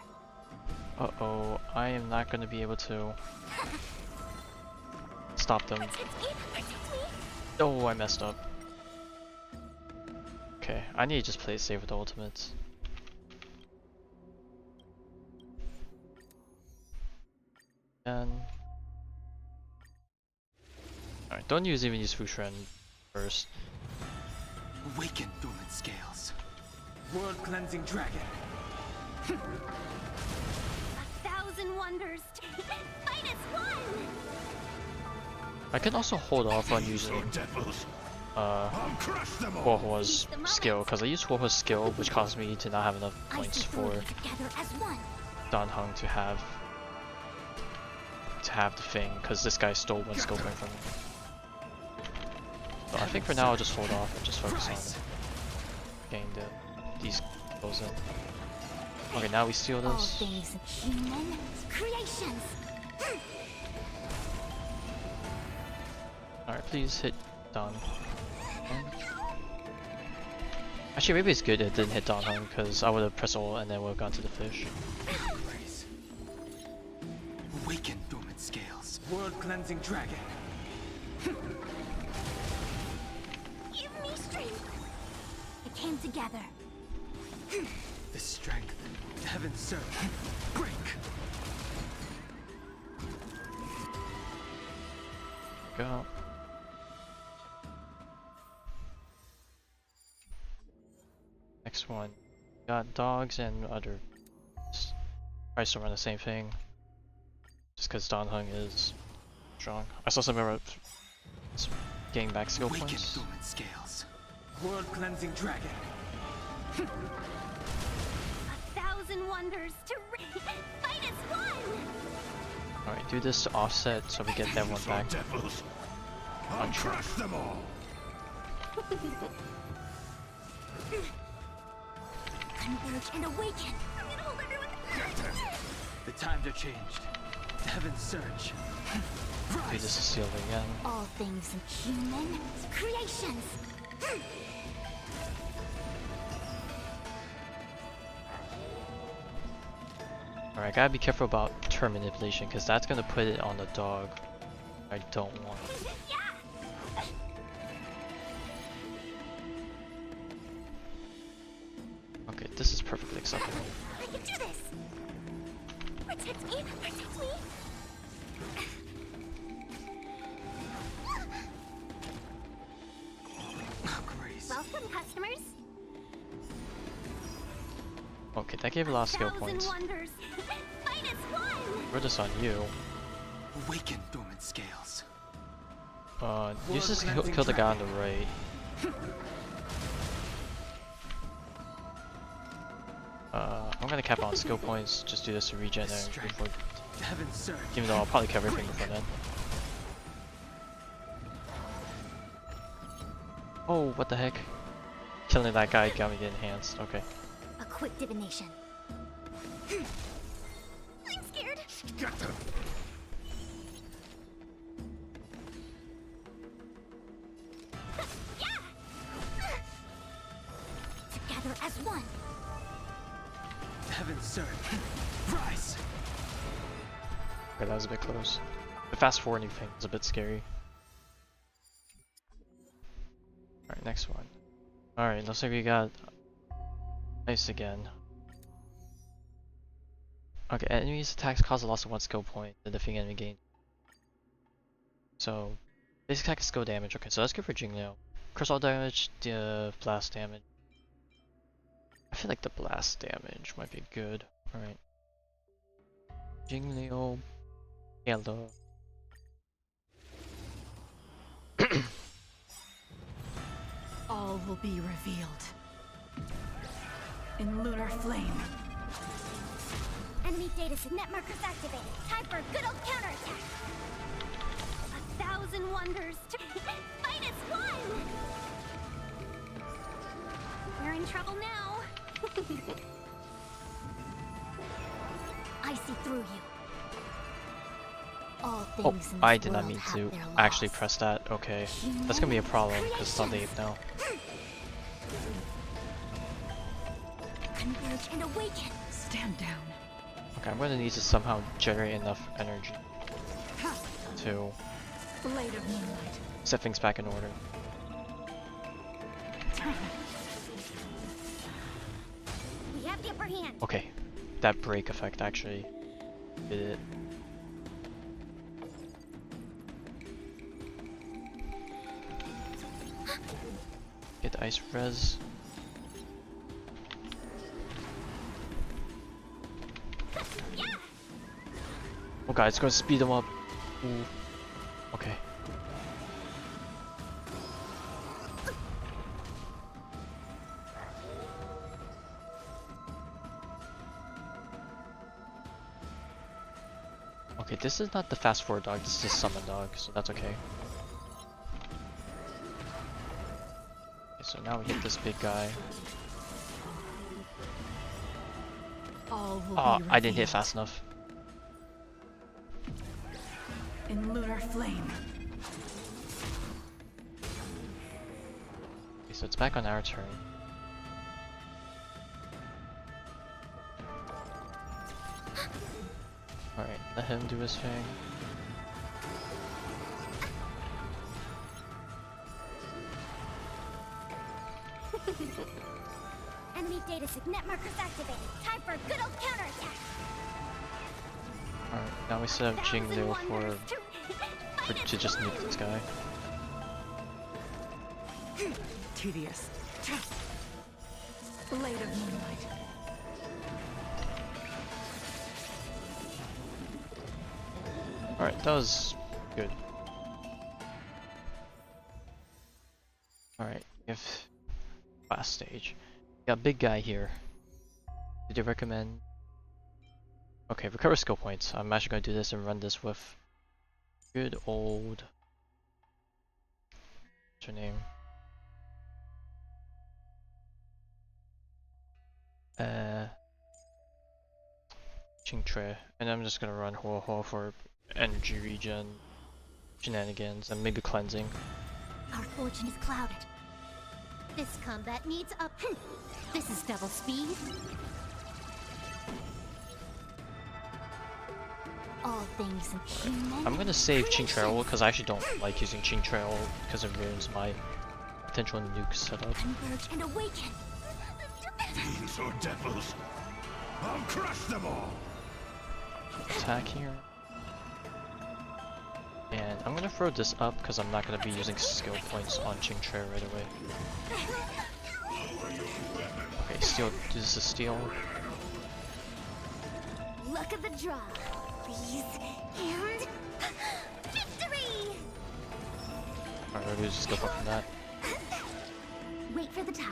Uh-oh, I am not gonna be able to stop them. Oh, I messed up. Okay, I need to just play it safe with the ultimates. And alright, don't even use Foxian first. Awaken dormant scales. World cleansing dragon. Wonders. Fight as one. I can also hold off on using Huohuo's skill, because I use Huohuo's skill, which caused me to not have enough points for Dan Heng to have the thing, because this guy stole one skill point from me. So I think for now I'll just hold off and just focus on getting these kills in. Okay, now we steal this. All things human creations. Alright, please hit Dan. Actually, maybe it's good it didn't hit Dan Heng, because I would have pressed ult and then would have gone to the fish. Awaken dormant scales. World cleansing dragon. Give me strength. It came together. The strength. Heaven's surge. Break. Go. Next one. Got dogs and other. I still run the same thing. Just because Dan Heng is strong. I saw some getting back skill points. Dormant scales. World cleansing dragon. Wonders to fight as one. Alright, do this to offset so we get that one back. I'll crush them all. Converge and awaken. I'm gonna hold everyone. The times are changed. Heaven's surge. Do this to steal it again. All things human creations. Alright, gotta be careful about turn manipulation, because that's gonna put it on the dog. I don't want. Okay, this is perfectly acceptable. I can do this. Protect me, protect me. Welcome, customers. Okay, that gave a lot of skill points. We're just on you. Awaken dormant scales. Use this to kill the guy on the right. I'm gonna cap on skill points, just do this to regen there before, even though I'll probably cover everything before then. Oh, what the heck? Killing that guy got me the enhanced, okay. A quick divination. I'm scared. Together as one. Heaven's surge. Rise. Okay, that was a bit close. The fast forwarding thing is a bit scary. Alright, next one. Alright, looks like we got ice again. Okay, enemies' attacks cause a loss of 1 skill point. The defeating enemy gain. So, basic attack is skill damage. Okay, so let's go for Jingleo. Crystal damage, the blast damage. I feel like the blast damage might be good. Alright. Jingleo. Yellow. All will be revealed. In lunar flame. Enemy data signet markers activated. Time for a good old counterattack. 1,000 wonders to fight as one. We're in trouble now. I see through you. All Oh, things in I this did not world mean have to their actually laws. press that. Okay, that's gonna be a problem because it's on the ape now. Converge and awaken. Stand down. Okay, I'm gonna need to somehow generate enough energy to Blade of moonlight. set things back in order. We have the upper hand. Okay, that break effect actually did it. Get the ice res. Oh god, it's gonna speed them up. Ooh. Okay. Okay, this is not the fast forward dog, this is the summon dog, so that's okay. Okay, so now we hit this big guy. All will Oh, be I didn't hit revealed. fast enough. In lunar flame. Okay, so it's back on our turn. Alright, let him do his thing. Enemy data signet markers activated. Time for a good old counterattack. Alright, now we set up 1,000 Jingleo wonders to just nuke this guy. Tedious. Blade of moonlight. Alright, that was good. Alright, if last stage. Got big guy here. Did you recommend? Okay, recover skill points. I'm actually gonna do this and run this with good old. What's her name? Chingtre. And I'm just gonna run Ho Ho for energy regen, shenanigans, and maybe cleansing. Our fortune is clouded. This combat needs up. This is double speed. All things in human. I'm gonna save Chingtre because I actually don't like using Chingtre because it ruins my potential nuke setup. Converge and awaken. Fiends or devils, I'll crush them all! Attack here. And I'm gonna throw this up because I'm not gonna be using skill points on Chingtre right away. Okay, steel. This is steel. Luck of the draw. Please. And victory! Alright, we'll just go up from that. Wait for the ties.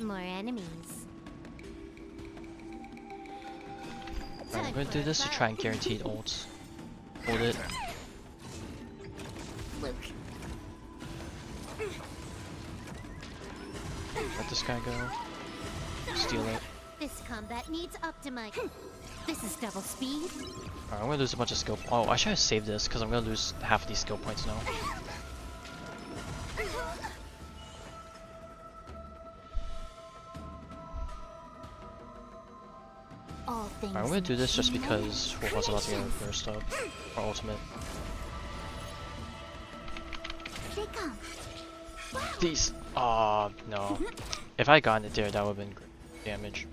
More enemies. Alright, I'm gonna do this to try and guarantee ults. Hold it. Luke. Let this guy go. Steal it. This combat needs optimizing. This is double speed. Alright, I'm gonna lose a bunch of skill. Oh, I should have saved this because I'm gonna lose half of these skill points now. All things I'm gonna do this just human because Full's about to get her first up, or ultimate. Here they come. These. No. If I gotten it there, that would have been great damage.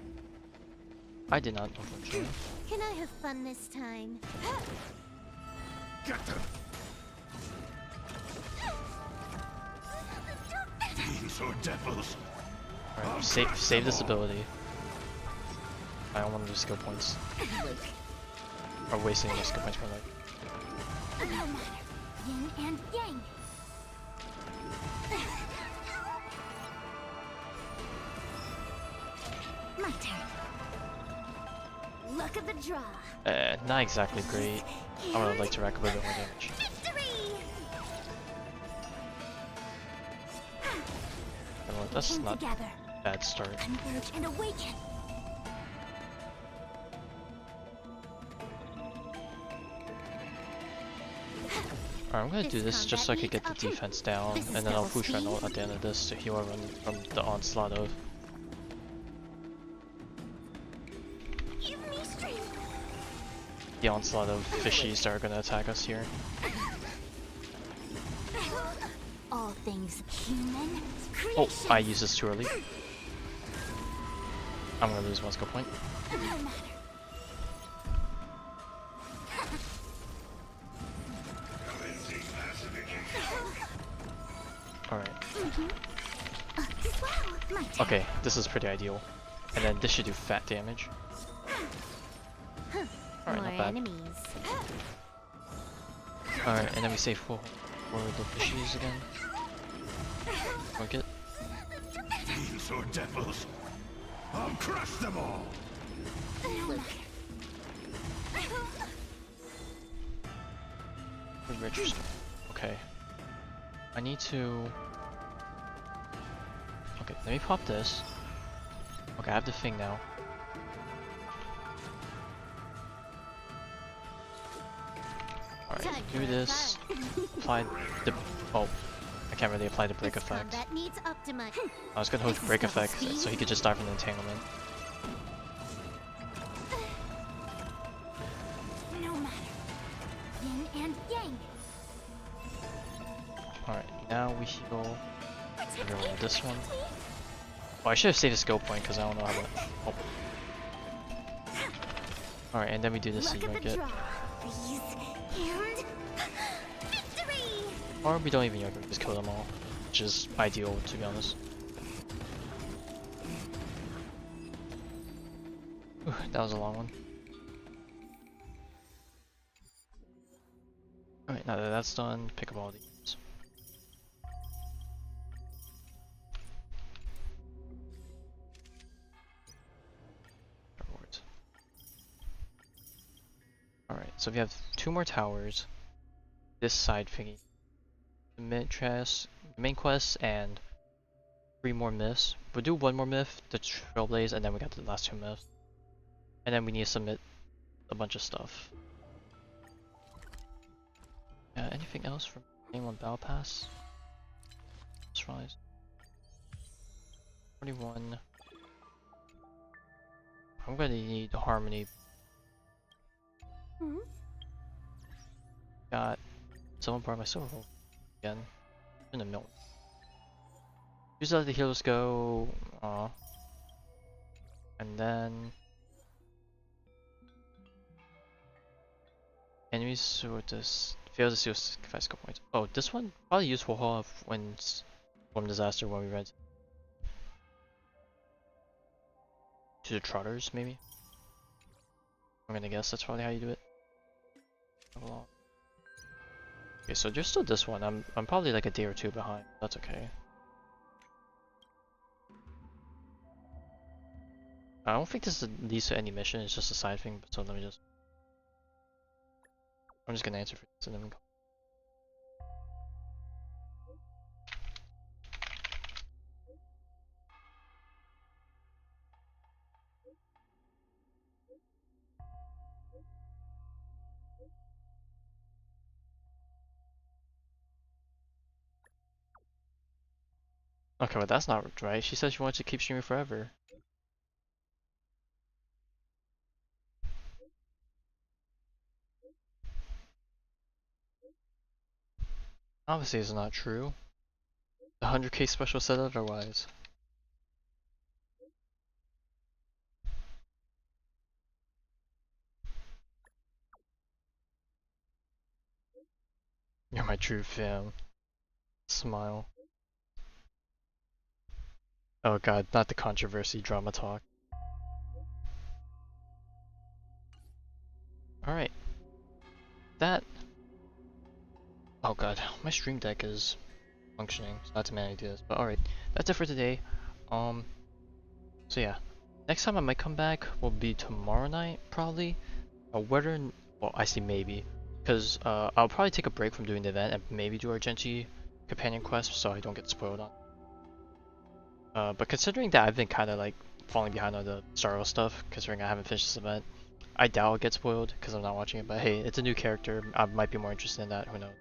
I did not, unfortunately. Can I have fun this time? Get them! Demons or devils! Alright, save this ability. I don't want to lose skill points. Or wasting those skill points for like. No matter. Yin and yang. My turn. Look at the draw. Not exactly great. I would like to rack up a bit more damage. Victory! You know what, that's Came not together. a bad start. Converge and awaken. Alright, I'm gonna do this just so I could get the defense down, and then I'll push Reyna at the end of this to heal everyone from the onslaught of. Give me strength. The onslaught of fishies that are gonna attack us here. All things human. Oh, I used this too early. I'm gonna lose one skill point. No matter. Alright. Wow, my turn. Okay, this is pretty ideal. And then this should do fat damage. Alright, not More bad. enemies. Alright, and then we save for the fishies again. Work it. Demons or devils! I'll crush them all! Register. Okay. I need to. Okay, let me pop this. Okay, I have the thing now. Alright, do this. Apply the. Oh, I can't really apply the break This effect. combat needs optima. I was gonna hold This is break double effect speed. so he could just die from the entanglement. No matter. Yin and yang. Alright, now we heal everyone with this one. Oh, I should have saved a skill point because I don't know how to. Oh. Alright, and then we do this so you Look don't at the get. draw. Freeze and victory. Or we don't even yoke, we just kill them all. Which is ideal, to be honest. Whew, that was a long one. Alright, now that that's done, pick up all these. Rewards. Alright, so we have 2 more towers. This side thingy. The main quest, and 3 more myths. We'll do 1 more myth, the Trailblaze, and then we got the last 2 myths. And then we need to submit a bunch of stuff. Anything else from anyone Battle Pass? Let's rise. 41. I'm gonna need Harmony. Hmm? Got someone borrow my silver roll again. In the middle. Use let the healers go. Aw. And then enemies with this fail to steal 5 skill points. Oh, this one probably useful when Storm Disaster when we read to the Trotters maybe. I'm gonna guess that's probably how you do it. Okay, so there's still this one. I'm probably like a day or 2 behind. That's okay. I don't think this leads to any mission. It's just a side thing. So let me just. I'm just gonna answer for this and then we go. Okay, but that's not right. She said she wants to keep streaming forever. Obviously it's not true. The 100k special said otherwise. You're my true fan. Smile. Oh god, not the controversy drama talk. Alright. That... Oh god, my stream deck is functioning, so not too many ideas. But alright, that's it for today. So yeah. Next time I might come back will be tomorrow night, probably. Whether... Well, I see maybe. Because I'll probably take a break from doing the event and maybe do our Genji companion quest so I don't get spoiled on. But considering that I've been kind of like falling behind on the Star Wars stuff, considering I haven't finished this event, I doubt I'll get spoiled because I'm not watching it. But hey, it's a new character. I might be more interested in that. Who knows?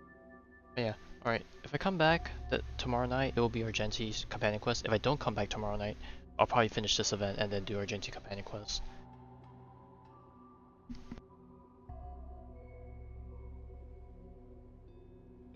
But yeah. Alright. If I come back tomorrow night, it will be Argenti's companion quest. If I don't come back tomorrow night, I'll probably finish this event and then do Argenti companion quest.